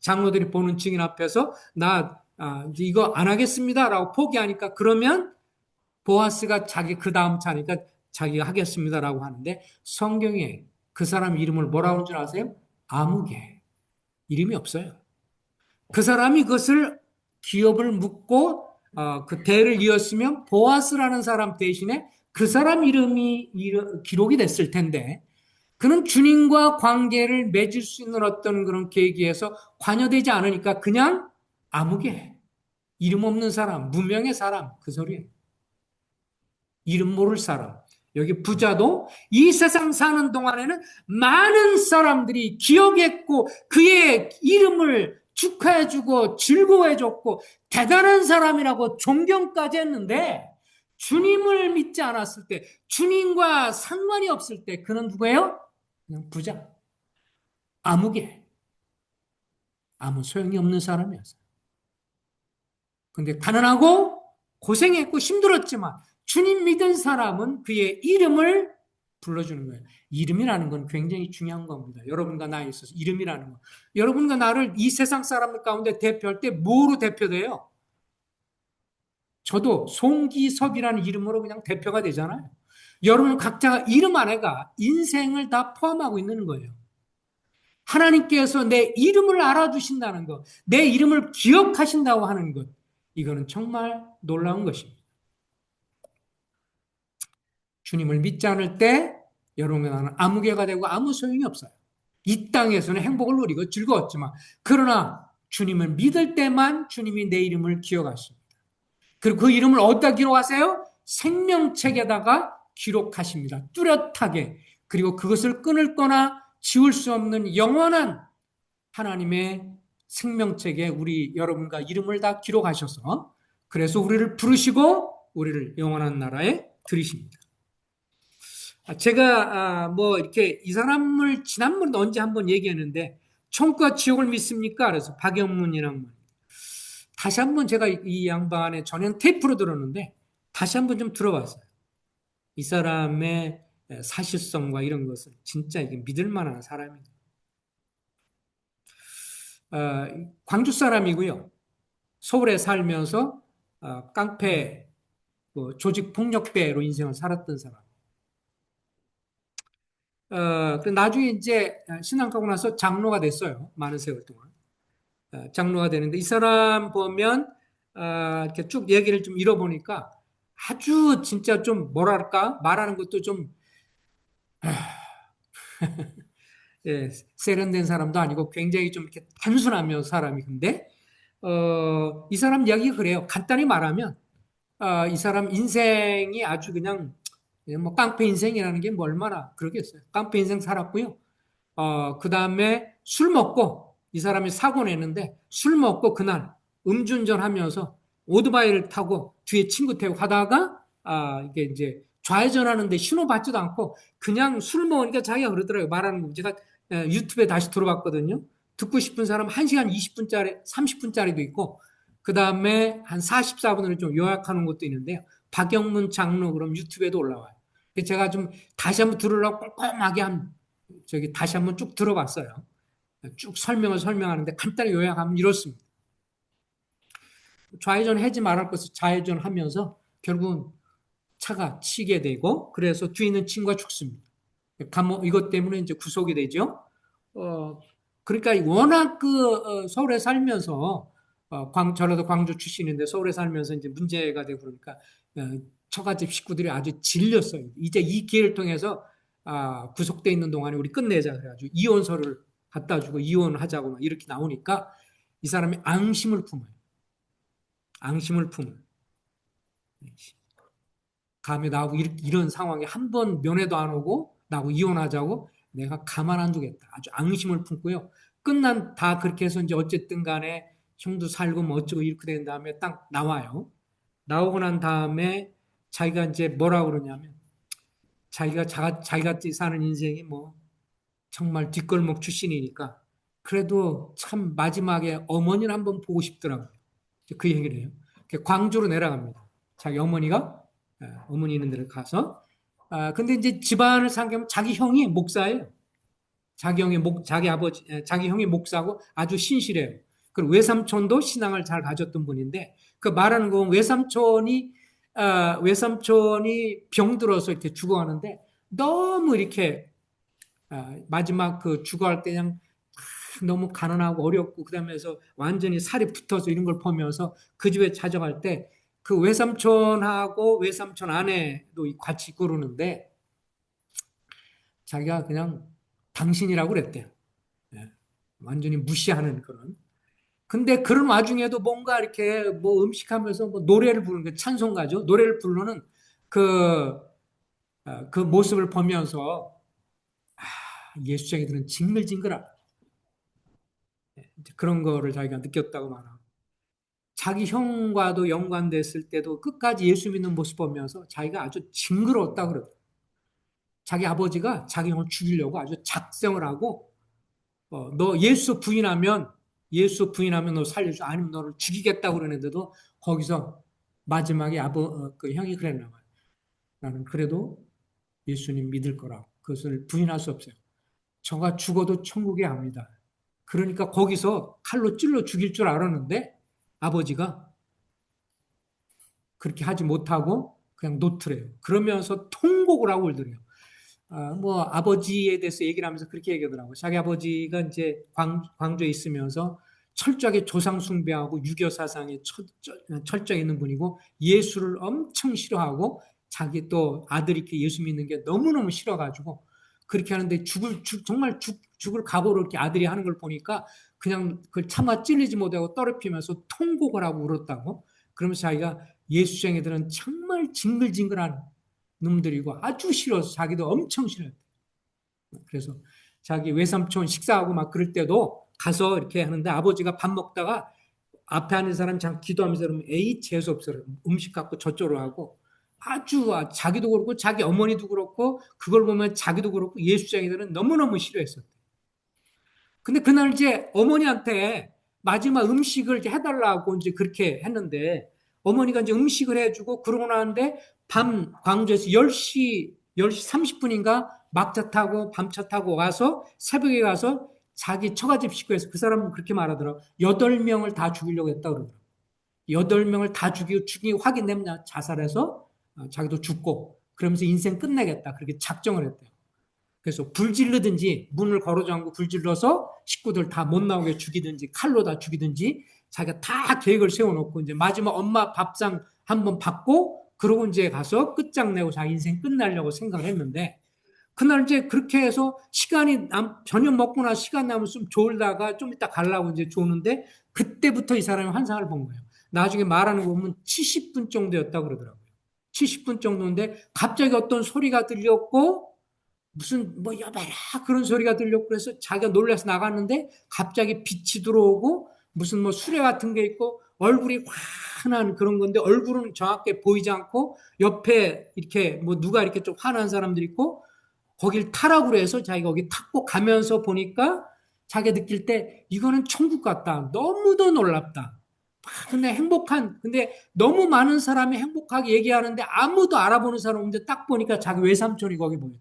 장로들이 보는 증인 앞에서 나 이거 안 하겠습니다라고 포기하니까 그러면 보아스가 자기 그 다음 차니까 자기가 하겠습니다라고 하는데 성경에 그 사람 이름을 뭐라고 하는 줄 아세요? 아무개 이름이 없어요. 그 사람이 그것을 기업을 묻고 그 대를 이었으면 보아스라는 사람 대신에 그 사람 이름이 기록이 됐을 텐데 그는 주님과 관계를 맺을 수 있는 어떤 그런 계기에서 관여되지 않으니까 그냥 아무개 이름 없는 사람, 무명의 사람 그 소리예요. 이름 모를 사람. 여기 부자도 이 세상 사는 동안에는 많은 사람들이 기억했고 그의 이름을 축하해주고 즐거워해줬고 대단한 사람이라고 존경까지 했는데 주님을 믿지 않았을 때 주님과 상관이 없을 때 그는 누구예요? 그냥 부자. 아무개. 아무 소용이 없는 사람이었어요. 근데 가난하고 고생했고 힘들었지만 주님 믿은 사람은 그의 이름을 불러주는 거예요. 이름이라는 건 굉장히 중요한 겁니다. 여러분과 나에 있어서 이름이라는 거. 여러분과 나를 이 세상 사람들 가운데 대표할 때 뭐로 대표돼요? 저도 송기섭이라는 이름으로 그냥 대표가 되잖아요. 여러분 각자가 이름 안에가 인생을 다 포함하고 있는 거예요. 하나님께서 내 이름을 알아주신다는 것, 내 이름을 기억하신다고 하는 것, 이거는 정말 놀라운 것입니다. 주님을 믿지 않을 때 여러분과 나는 아무개가 되고 아무 소용이 없어요. 이 땅에서는 행복을 누리고 즐거웠지만 그러나 주님을 믿을 때만 주님이 내 이름을 기억하십니다. 그리고 그 이름을 어디다 기록하세요? 생명책에다가 기록하십니다. 뚜렷하게. 그리고 그것을 끊을 거나 지울 수 없는 영원한 하나님의 생명책에 우리 여러분과 이름을 다 기록하셔서 그래서 우리를 부르시고 우리를 영원한 나라에 들이십니다. 제가 뭐 이렇게 이 사람을 지난번에 언제 한번 얘기했는데 천국과 지옥을 믿습니까? 그래서 박영문이랑 다시 한번 제가 이 양반의 전형 테이프로 들었는데 다시 한번 좀 들어봤어요. 이 사람의 사실성과 이런 것을 진짜 이게 믿을 만한 사람입니다. 광주 사람이고요. 서울에 살면서 깡패, 뭐 조직 폭력배로 인생을 살았던 사람. 나중에 이제 신앙하고 나서 장로가 됐어요. 많은 세월 동안. 장로가 되는데 이 사람 보면 이렇게 쭉 얘기를 좀 잃어보니까 아주 진짜 좀 뭐랄까 말하는 것도 좀 예, 세련된 사람도 아니고 굉장히 좀 이렇게 단순하며 사람이 근데 이 사람 이야기가 그래요. 간단히 말하면 이 사람 인생이 아주 그냥 뭐 깡패 인생이라는 게 뭐 얼마나 그러겠어요. 깡패 인생 살았고요. 그 다음에 술 먹고 이 사람이 사고 냈는데 술 먹고 그날 음주운전 하면서 오토바이를 타고 뒤에 친구 태우고 가다가 이게 이제 좌회전하는데 신호 받지도 않고 그냥 술 먹으니까 자기가 그러더라고요. 말하는 거 제가 유튜브에 다시 들어봤거든요. 듣고 싶은 사람 1시간 20분짜리 30분짜리도 있고 그 다음에 한 44분을 좀 요약하는 것도 있는데요. 박영문 장로 그럼 유튜브에도 올라와요. 제가 좀 다시 한번 들으려고 꼼꼼하게 다시 한번 쭉 들어봤어요. 쭉 설명하는데 간단히 요약하면 이렇습니다. 좌회전 하지 말할 것을 좌회전 하면서 결국은 차가 치게 되고 그래서 뒤에 있는 친구가 죽습니다. 이것 때문에 이제 구속이 되죠. 그러니까 워낙 서울에 살면서 저라도 광주 출신인데 서울에 살면서 이제 문제가 되고 그러니까 처갓집 식구들이 아주 질렸어요. 이제 이 기회를 통해서 구속돼 있는 동안에 우리 끝내자 그래가지고 이혼서를 갖다 주고 이혼하자고 막 이렇게 나오니까 이 사람이 앙심을 품어요. 앙심을 품어요. 감히 나하고 이런 상황에 한 번 면회도 안 오고 나하고 이혼하자고 내가 가만 안 두겠다. 아주 앙심을 품고요. 다 그렇게 해서 이제 어쨌든 간에 형도 살고 뭐 어쩌고 이렇게 된 다음에 딱 나와요. 나오고 난 다음에 자기가 이제 뭐라 그러냐면 자기같이 사는 인생이 뭐 정말 뒷골목 출신이니까 그래도 참 마지막에 어머니를 한번 보고 싶더라고요. 그 얘기를 해요. 광주로 내려갑니다. 자기 어머니가 어머니 있는 데를 가서 근데 이제 집안을 상기하면 자기 형이 목사예요. 자기 형이 목사고 아주 신실해요. 그리고 외삼촌도 신앙을 잘 가졌던 분인데 그 말하는 건 외삼촌이 병들어서 이렇게 죽어가는데 너무 이렇게 마지막 그 죽어갈 때 그냥 너무 가난하고 어렵고 그다음에서 완전히 살이 붙어서 이런 걸 보면서 그 집에 찾아갈 때 그 외삼촌하고 외삼촌 아내도 같이 있고 그러는데 자기가 그냥 당신이라고 그랬대요. 예, 완전히 무시하는 그런. 근데 그런 와중에도 뭔가 이렇게 뭐 음식하면서 뭐 노래를 부르는 게 찬송가죠. 노래를 부르는 그, 그 모습을 보면서 예수쟁이들은 징글징글하다. 그런 거를 자기가 느꼈다고 말하고. 자기 형과도 연관됐을 때도 끝까지 예수 믿는 모습 보면서 자기가 아주 징그러웠다 그러더라고요. 자기 아버지가 자기 형을 죽이려고 아주 작정을 하고 너 예수 부인하면 너 살려줘. 아니면 너를 죽이겠다고 그러는데도 거기서 마지막에 그 형이 그랬나 봐요. 나는 그래도 예수님 믿을 거라고. 그것을 부인할 수 없어요. 저가 죽어도 천국에 압니다. 그러니까 거기서 칼로 찔러 죽일 줄 알았는데 아버지가 그렇게 하지 못하고 그냥 놓더래요. 그러면서 통곡을 하고 울더래요. 뭐 아버지에 대해서 얘기를 하면서 그렇게 얘기하더라고요. 자기 아버지가 이제 광주에 있으면서 철저하게 조상 숭배하고 유교 사상에 철저히 있는 분이고 예수를 엄청 싫어하고 자기 또 아들이 이렇게 예수 믿는 게 너무너무 싫어가지고 그렇게 하는데 정말 죽을 각오로 이렇게 아들이 하는 걸 보니까 그냥 그걸 차마 찔리지 못하고 떨어피면서 통곡을 하고 울었다고. 그러면서 자기가 예수쟁이들은 정말 징글징글한 놈들이고 아주 싫어서 자기도 엄청 싫어요. 그래서 자기 외삼촌 식사하고 막 그럴 때도 가서 이렇게 하는데 아버지가 밥 먹다가 앞에 앉은 사람 참 기도하면서 그러면 에이 재수없어 음식 갖고 저쪽으로 하고 아주 자기도 그렇고 자기 어머니도 그렇고 그걸 보면 자기도 그렇고 예수쟁이들은 너무너무 싫어했었대. 근데 그날 이제 어머니한테 마지막 음식을 이제 해달라고 이제 그렇게 했는데 어머니가 이제 음식을 해주고 그러고 나는데 밤 광주에서 10시 30분인가 막차 타고 밤차 타고 와서 새벽에 가서 자기 처갓집 식구에서 그 사람은 그렇게 말하더라고. 8명을 다 죽이려고 했다 그러더라고. 8명을 다 죽이고 확인되면 자살해서 자기도 죽고 그러면서 인생 끝내겠다. 그렇게 작정을 했대요. 그래서 불 지르든지 문을 걸어 잠고 불 질러서 식구들 다 못 나오게 죽이든지 칼로 다 죽이든지 자기가 다 계획을 세워놓고 이제 마지막 엄마 밥상 한번 받고 그러고 이제 가서 끝장내고 자기 인생 끝내려고 생각을 했는데 그날 이제 그렇게 해서 저녁 먹고 나 시간 남으면 좀 졸다가 좀 이따 가려고 이제 조는데 그때부터 이 사람이 환상을 본 거예요. 나중에 말하는 거 보면 70분 정도였다고 그러더라고요. 70분 정도인데 갑자기 어떤 소리가 들렸고 무슨 뭐 여봐라 그런 소리가 들렸고 그래서 자기가 놀라서 나갔는데 갑자기 빛이 들어오고 무슨 뭐 수레 같은 게 있고 얼굴이 환한 그런 건데 얼굴은 정확하게 보이지 않고 옆에 이렇게 뭐 누가 이렇게 좀 환한 사람들이 있고 거길 타라고 해서 자기가 거기 탔고 가면서 보니까 자기가 느낄 때 이거는 천국 같다. 너무도 놀랍다. 근데 근데 너무 많은 사람이 행복하게 얘기하는데 아무도 알아보는 사람 없는데 딱 보니까 자기 외삼촌이 거기 보였대.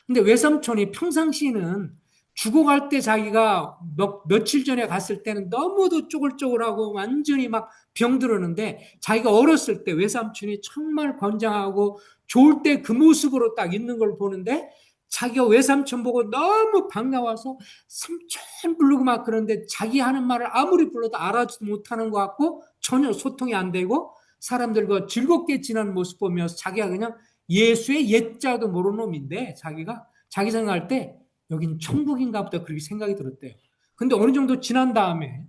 근데 외삼촌이 평상시는 죽어갈 때 자기가 며칠 전에 갔을 때는 너무도 쪼글쪼글하고 완전히 막 병들었는데 자기가 어렸을 때 외삼촌이 정말 건장하고 좋을 때 그 모습으로 딱 있는 걸 보는데 자기가 외삼촌 보고 너무 반가워서 삼촌 부르고 막 그러는데 자기 하는 말을 아무리 불러도 알아듣지 못하는 것 같고 전혀 소통이 안 되고 사람들과 즐겁게 지내는 모습 보면서 자기가 그냥 예수의 옛자도 모르는 놈인데 자기가 자기 생각할 때 여긴 천국인가 보다 그렇게 생각이 들었대요. 근데 어느 정도 지난 다음에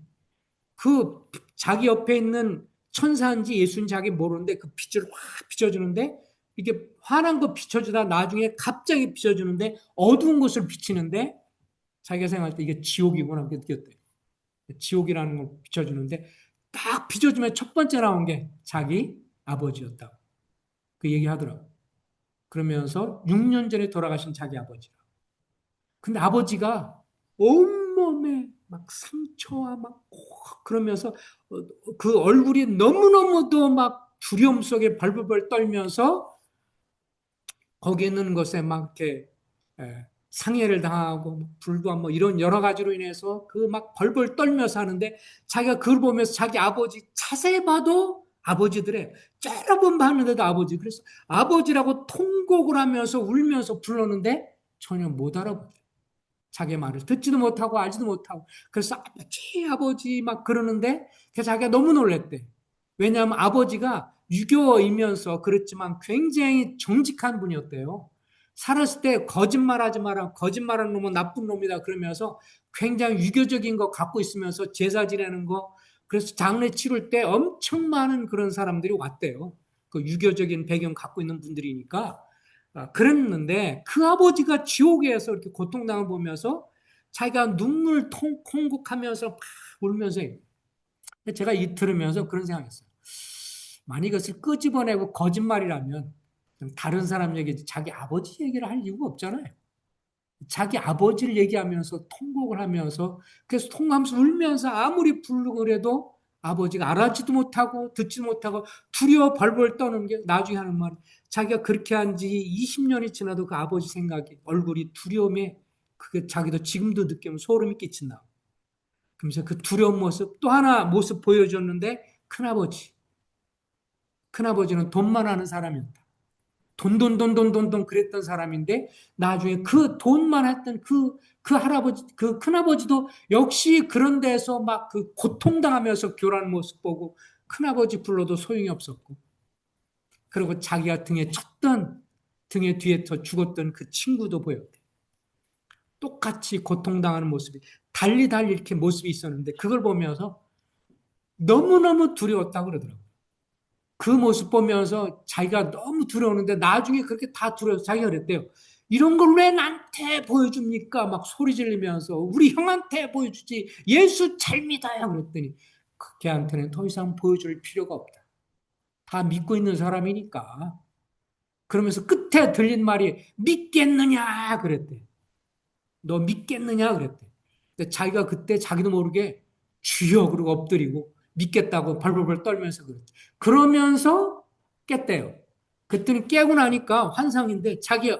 그 자기 옆에 있는 천사인지 예수인지 자기 모르는데 그 빛을 확 비춰주는데 이게 환한 거 비춰주다 나중에 갑자기 비춰주는데 어두운 곳을 비치는데 자기가 생각할 때 이게 지옥이구나 그렇게 느꼈대요. 지옥이라는 걸 비춰주는데 딱 비춰주면 첫 번째 나온 게 자기 아버지였다고 그 얘기 하더라고. 그러면서 6년 전에 돌아가신 자기 아버지. 근데 아버지가 온몸에 막 상처와 막 그러면서 그 얼굴이 너무너무도 막 두려움 속에 벌벌벌 떨면서 거기 있는 것에 막 이렇게 상해를 당하고 불구하고 뭐 이런 여러 가지로 인해서 그 막 벌벌 떨면서 하는데 자기가 그걸 보면서 자기 아버지 자세히 봐도 아버지들의 여러 번 봤는데도 아버지 그래서 아버지라고 통곡을 하면서 울면서 불렀는데 전혀 못 알아보게 자기 말을 듣지도 못하고 알지도 못하고 그래서 아버지 막 그러는데 자기가 너무 놀랬대. 왜냐하면 아버지가 유교이면서 그렇지만 굉장히 정직한 분이었대요. 살았을 때 거짓말하지 마라. 거짓말하는 놈은 나쁜 놈이다. 그러면서 굉장히 유교적인 거 갖고 있으면서 제사 지내는 거. 그래서 장례 치를 때 엄청 많은 그런 사람들이 왔대요. 그 유교적인 배경 갖고 있는 분들이니까. 그랬는데 그 아버지가 지옥에서 이렇게 고통당을 보면서 자기가 눈물 콩국하면서 막 울면서 제가 이 들으면서 그런 생각했어요. 만약 이것을 끄집어내고 거짓말이라면 다른 사람 얘기, 자기 아버지 얘기를 할 이유가 없잖아요. 자기 아버지를 얘기하면서 통곡을 하면서 그래서 통하면서 울면서 아무리 부르고 그래도 아버지가 알아지도 못하고 듣지도 못하고 두려워 벌벌 떠는 게 나중에 하는 말이 자기가 그렇게 한 지 20년이 지나도 그 아버지 생각이 얼굴이 두려움에 그게 자기도 지금도 느끼면 소름이 끼친다. 그러면서 그 두려운 모습 또 하나 모습 보여줬는데 큰아버지는 돈만 하는 사람이었다. 돈 그랬던 사람인데 나중에 그 돈만 했던 그 할아버지, 그 큰아버지도 역시 그런 데서 막 그 고통당하면서 교란 모습 보고 큰아버지 불러도 소용이 없었고 그리고 자기가 등에 쳤던 등에 뒤에 더 죽었던 그 친구도 보였대. 똑같이 고통당하는 모습이 달리 이렇게 모습이 있었는데 그걸 보면서 너무너무 두려웠다고 그러더라고요. 그 모습 보면서 자기가 너무 두려우는데 나중에 그렇게 다 두려워서 자기가 그랬대요. 이런 걸 왜 나한테 보여줍니까? 막 소리 지르면서 우리 형한테 보여주지 예수 잘 믿어요 그랬더니 그 걔한테는 더 이상 보여줄 필요가 없다. 다 믿고 있는 사람이니까. 그러면서 끝에 들린 말이 믿겠느냐 그랬대. 너 믿겠느냐 그랬대. 근데 자기가 그때 자기도 모르게 주여 그러고 엎드리고 믿겠다고 발벌벌 떨면서 그랬대. 그러면서 깼대요. 그랬더니 깨고 나니까 환상인데 자기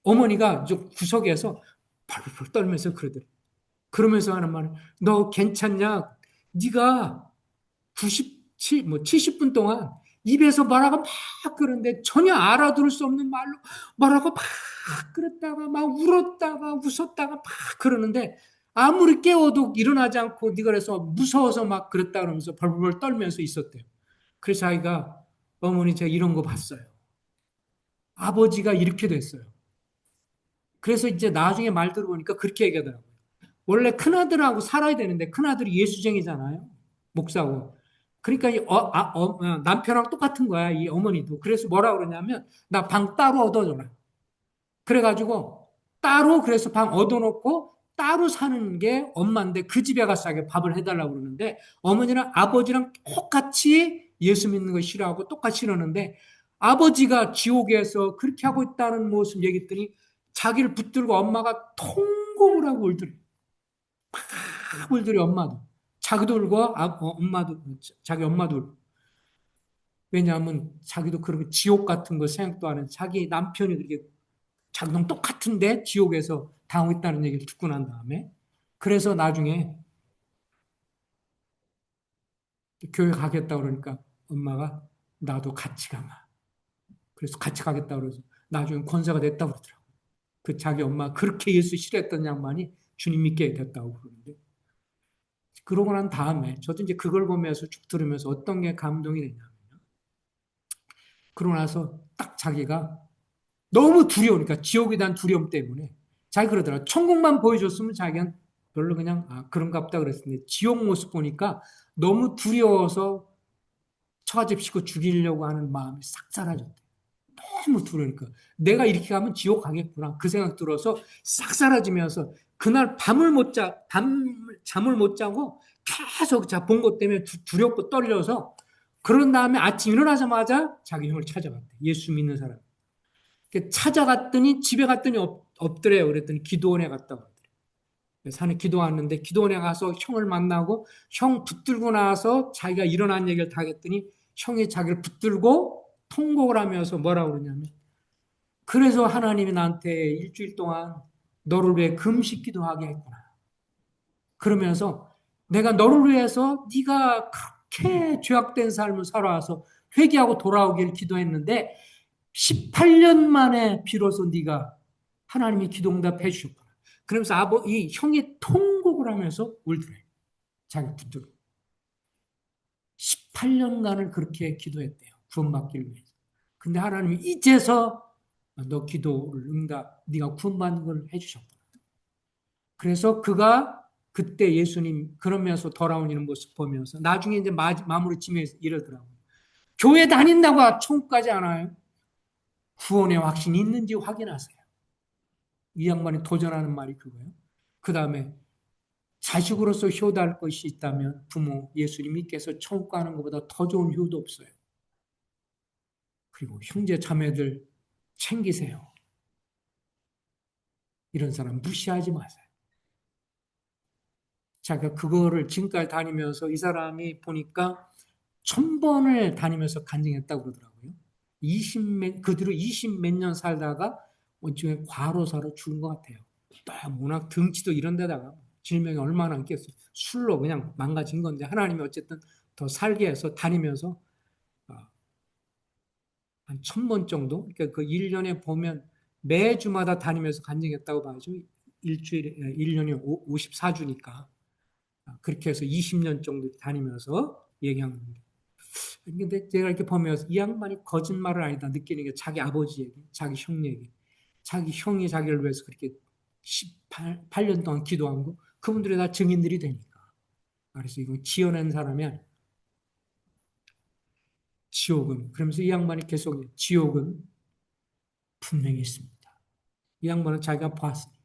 어머니가 구석에서 발벌벌 떨면서 그러더래. 그러면서 하는 말은 너 괜찮냐? 네가 97, 뭐 70분 동안 입에서 말하고 막 그러는데 전혀 알아들을 수 없는 말로 말하고 막 그랬다가 막 울었다가 웃었다가 막 그러는데 아무리 깨워도 일어나지 않고 네가 그래서 무서워서 막 그랬다 그러면서 벌벌 떨면서 있었대요. 그래서 자기가 어머니 제가 이런 거 봤어요. 아버지가 이렇게 됐어요. 그래서 이제 나중에 말 들어보니까 그렇게 얘기하더라고요. 원래 큰아들하고 살아야 되는데 큰아들이 예수쟁이잖아요. 목사고. 그러니까 남편하고 똑같은 거야. 이 어머니도. 그래서 뭐라 그러냐면 나 방 따로 얻어줘라. 그래가지고 따로 그래서 방 얻어놓고 따로 사는 게 엄마인데 그 집에 가서 밥을 해달라고 그러는데 어머니랑 아버지랑 똑같이 예수 믿는 거 싫어하고 똑같이 이러는데 아버지가 지옥에서 그렇게 하고 있다는 모습 얘기했더니 자기를 붙들고 엄마가 통곡을 하고 울더래. 막 울더래 엄마도. 자기도 울고 엄마도 자기 엄마도 울고. 왜냐하면 자기도 그렇게 지옥 같은 거 생각도 안 해. 자기 남편이 그렇게 자기랑 똑같은데 지옥에서 당하고 있다는 얘기를 듣고 난 다음에 그래서 나중에 교회 가겠다 그러니까 엄마가 나도 같이 가마. 그래서 같이 가겠다 그래서 나중에 권사가 됐다 그러더라고. 그 자기 엄마 그렇게 예수 싫어했던 양반이 주님 믿게 됐다고 그러는데 그러고 난 다음에 저도 이제 그걸 보면서 쭉 들으면서 어떤 게 감동이 되냐면 그러고 나서 딱 자기가 너무 두려우니까 지옥에 대한 두려움 때문에 자기 그러더라. 천국만 보여줬으면 자기는 별로 그냥 그런가 보다 그랬는데 지옥 모습 보니까 너무 두려워서 처가집시고 죽이려고 하는 마음이 싹 사라졌대. 너무 두려우니까 내가 이렇게 가면 지옥 가겠구나 그 생각 들어서 싹 사라지면서 그날 잠을 못 자고 계속 본 것 때문에 두렵고 떨려서 그런 다음에 아침 일어나자마자 자기 형을 찾아갔대. 예수 믿는 사람. 찾아갔더니 집에 갔더니 없더래요. 그랬더니 기도원에 갔다 왔더래. 산에 기도 왔는데 기도원에 가서 형을 만나고 형 붙들고 나서 자기가 일어난 얘기를 다 했더니 형이 자기를 붙들고 통곡을 하면서 뭐라고 그러냐면 그래서 하나님이 나한테 일주일 동안 너를 위해 금식 기도하게 했구나. 그러면서 내가 너를 위해서 네가 그렇게 죄악된 삶을 살아와서 회개하고 돌아오길 기도했는데 18년 만에 비로소 네가 하나님이 기도응답해 주셨구나. 그러면서 이 형이 통곡을 하면서 울더래. 자기 붙들고. 18년간을 그렇게 기도했대요. 구원받기를 위해서. 근데 하나님이 이제서 너 기도를 네가 구원받는 걸 해주셨구나. 그래서 그가 그때 예수님 그러면서 돌아오는 모습 보면서 나중에 이제 마무리 지면서 이러더라고요. 교회 다닌다고 천국까지 안 와요. 구원의 확신이 있는지 확인하세요. 이 양반이 도전하는 말이 그거예요. 그 다음에 자식으로서 효도할 것이 있다면 부모 예수님 믿께서 천국 가는 것보다 더 좋은 효도 없어요. 그리고 형제 자매들 챙기세요. 이런 사람 무시하지 마세요. 자기가 그거를 지금까지 다니면서 이 사람이 보니까 1000번을 다니면서 간증했다고 그러더라고요. 그 뒤로 20 몇 년 살다가 어쩌면 과로사로 죽은 것 같아요. 딱 워낙 등치도 이런 데다가 질병이 얼마나 있겠어요. 술로 그냥 망가진 건데 하나님이 어쨌든 더 살게 해서 다니면서 어, 한 1000번 정도? 그러니까 그 1년에 보면 매주마다 다니면서 간증했다고 봐야죠. 일주일에, 1년에 54주니까. 그렇게 해서 20년 정도 다니면서 얘기한 겁니다. 근데 제가 이렇게 보면서 이 양반이 거짓말을 아니다 느끼는 게 자기 아버지 얘기, 자기 형 얘기, 자기 형이 자기를 위해서 그렇게 8년 동안 기도한 거, 그분들이 다 증인들이 되니까. 그래서 이거 지어낸 사람이 아니야. 지옥은, 그러면서 이 양반이 계속 지옥은 분명히 있습니다. 이 양반은 자기가 봤으니까.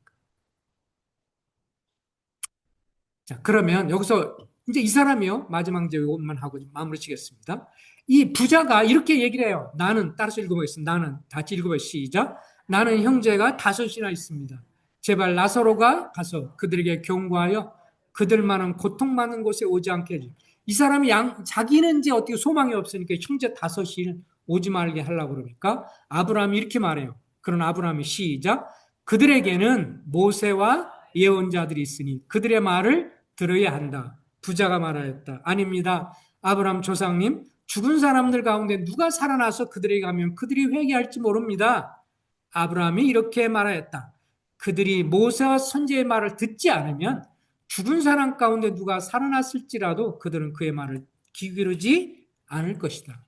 자, 그러면 여기서 이제 이 사람이요. 마지막 이제 이것만 하고 마무리 치겠습니다. 이 부자가 이렇게 얘기를 해요. 나는, 따라서 읽어보겠습니다. 나는, 같이 읽어봐요. 시작. 나는 형제가 5이나 있습니다. 제발 나사로가 가서 그들에게 경고하여 그들만은 고통받는 곳에 오지 않게 해주세요. 이 사람이 자기는 이제 어떻게 소망이 없으니까 형제 5이 오지 말게 하려고 그러니까 아브라함이 이렇게 말해요. 그런 아브라함이 시작. 그들에게는 모세와 예언자들이 있으니 그들의 말을 들어야 한다. 부자가 말하였다. 아닙니다. 아브라함 조상님, 죽은 사람들 가운데 누가 살아나서 그들에게 가면 그들이 회개할지 모릅니다. 아브라함이 이렇게 말하였다. 그들이 모세와 선지의 말을 듣지 않으면 죽은 사람 가운데 누가 살아났을지라도 그들은 그의 말을 귀 기울이지 않을 것이다.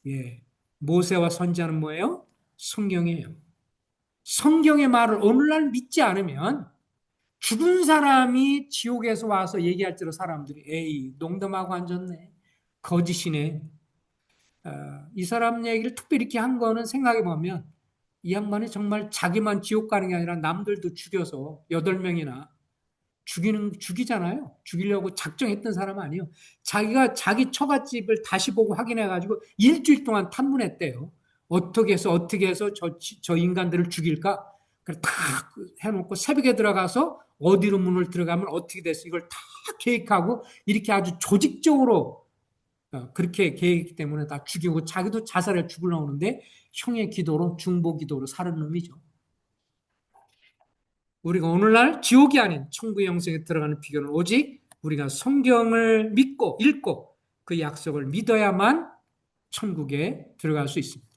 예. 모세와 선지자는 뭐예요? 성경이에요. 성경의 말을 오늘날 믿지 않으면 죽은 사람이 지옥에서 와서 얘기할지로 사람들이 에이 농담하고 앉았네. 거짓이네. 이 사람 얘기를 특별히 이렇게 한 거는 생각해 보면 이 양반이 정말 자기만 지옥 가는 게 아니라 남들도 죽여서 8명이나 죽이잖아요. 죽이려고 작정했던 사람 아니에요. 자기가 자기 처갓집을 다시 보고 확인해가지고 일주일 동안 탐문했대요. 어떻게 해서 저 인간들을 죽일까? 그래 다 해놓고 새벽에 들어가서 어디로 문을 들어가면 어떻게 됐어? 이걸 다 계획하고 이렇게 아주 조직적으로 그렇게 계획했기 때문에 다 죽이고 자기도 자살해 죽으려고 하는데 형의 기도로 중보 기도로 살은 놈이죠. 우리가 오늘날 지옥이 아닌 천국의 영생에 들어가는 비결은 오직 우리가 성경을 믿고 읽고 그 약속을 믿어야만 천국에 들어갈 수 있습니다.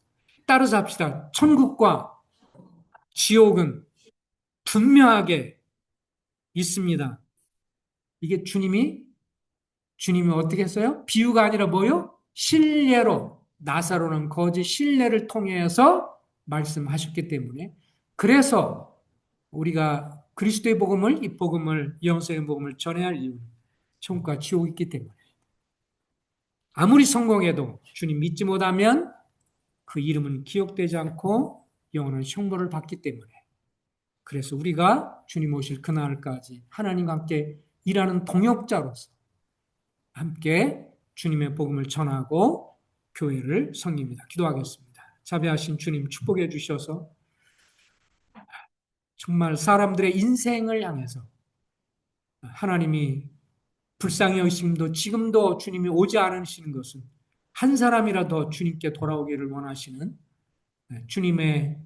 따라서 합시다. 천국과 지옥은 분명하게 있습니다. 이게 주님이 어떻게 했어요? 비유가 아니라 뭐요? 신뢰로 나사로는 거짓 신뢰를 통해서 말씀하셨기 때문에 그래서 우리가 그리스도의 복음을 이 복음을 영생의 복음을 전해야 할 이유는 천국과 지옥이 있기 때문에 아무리 성공해도 주님 믿지 못하면 그 이름은 기억되지 않고 영원한 형벌을 받기 때문에 그래서 우리가 주님 오실 그날까지 하나님과 함께 일하는 동역자로서 함께 주님의 복음을 전하고 교회를 섬깁니다. 기도하겠습니다. 자비하신 주님 축복해 주셔서 정말 사람들의 인생을 향해서 하나님이 불쌍히 여기심도 지금도 주님이 오지 않으시는 것은 한 사람이라도 주님께 돌아오기를 원하시는 주님의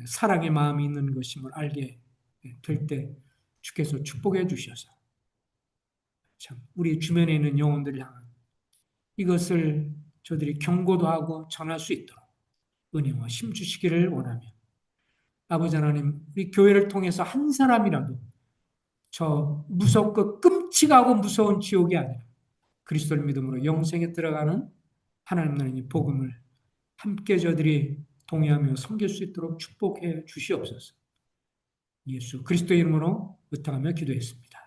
사랑의 마음이 있는 것임을 알게 될 때 주께서 축복해 주셔서 참 우리 주변에 있는 영혼들을 향한 이것을 저들이 경고도 하고 전할 수 있도록 은혜와 힘 주시기를 원하며 아버지 하나님 우리 교회를 통해서 한 사람이라도 저 무섭고 끔찍하고 무서운 지옥이 아니라 그리스도를 믿음으로 영생에 들어가는 하나님 나라의 복음을 함께 저들이 동의하며 섬길 수 있도록 축복해 주시옵소서. 예수 그리스도의 이름으로 의탁하며 기도했습니다.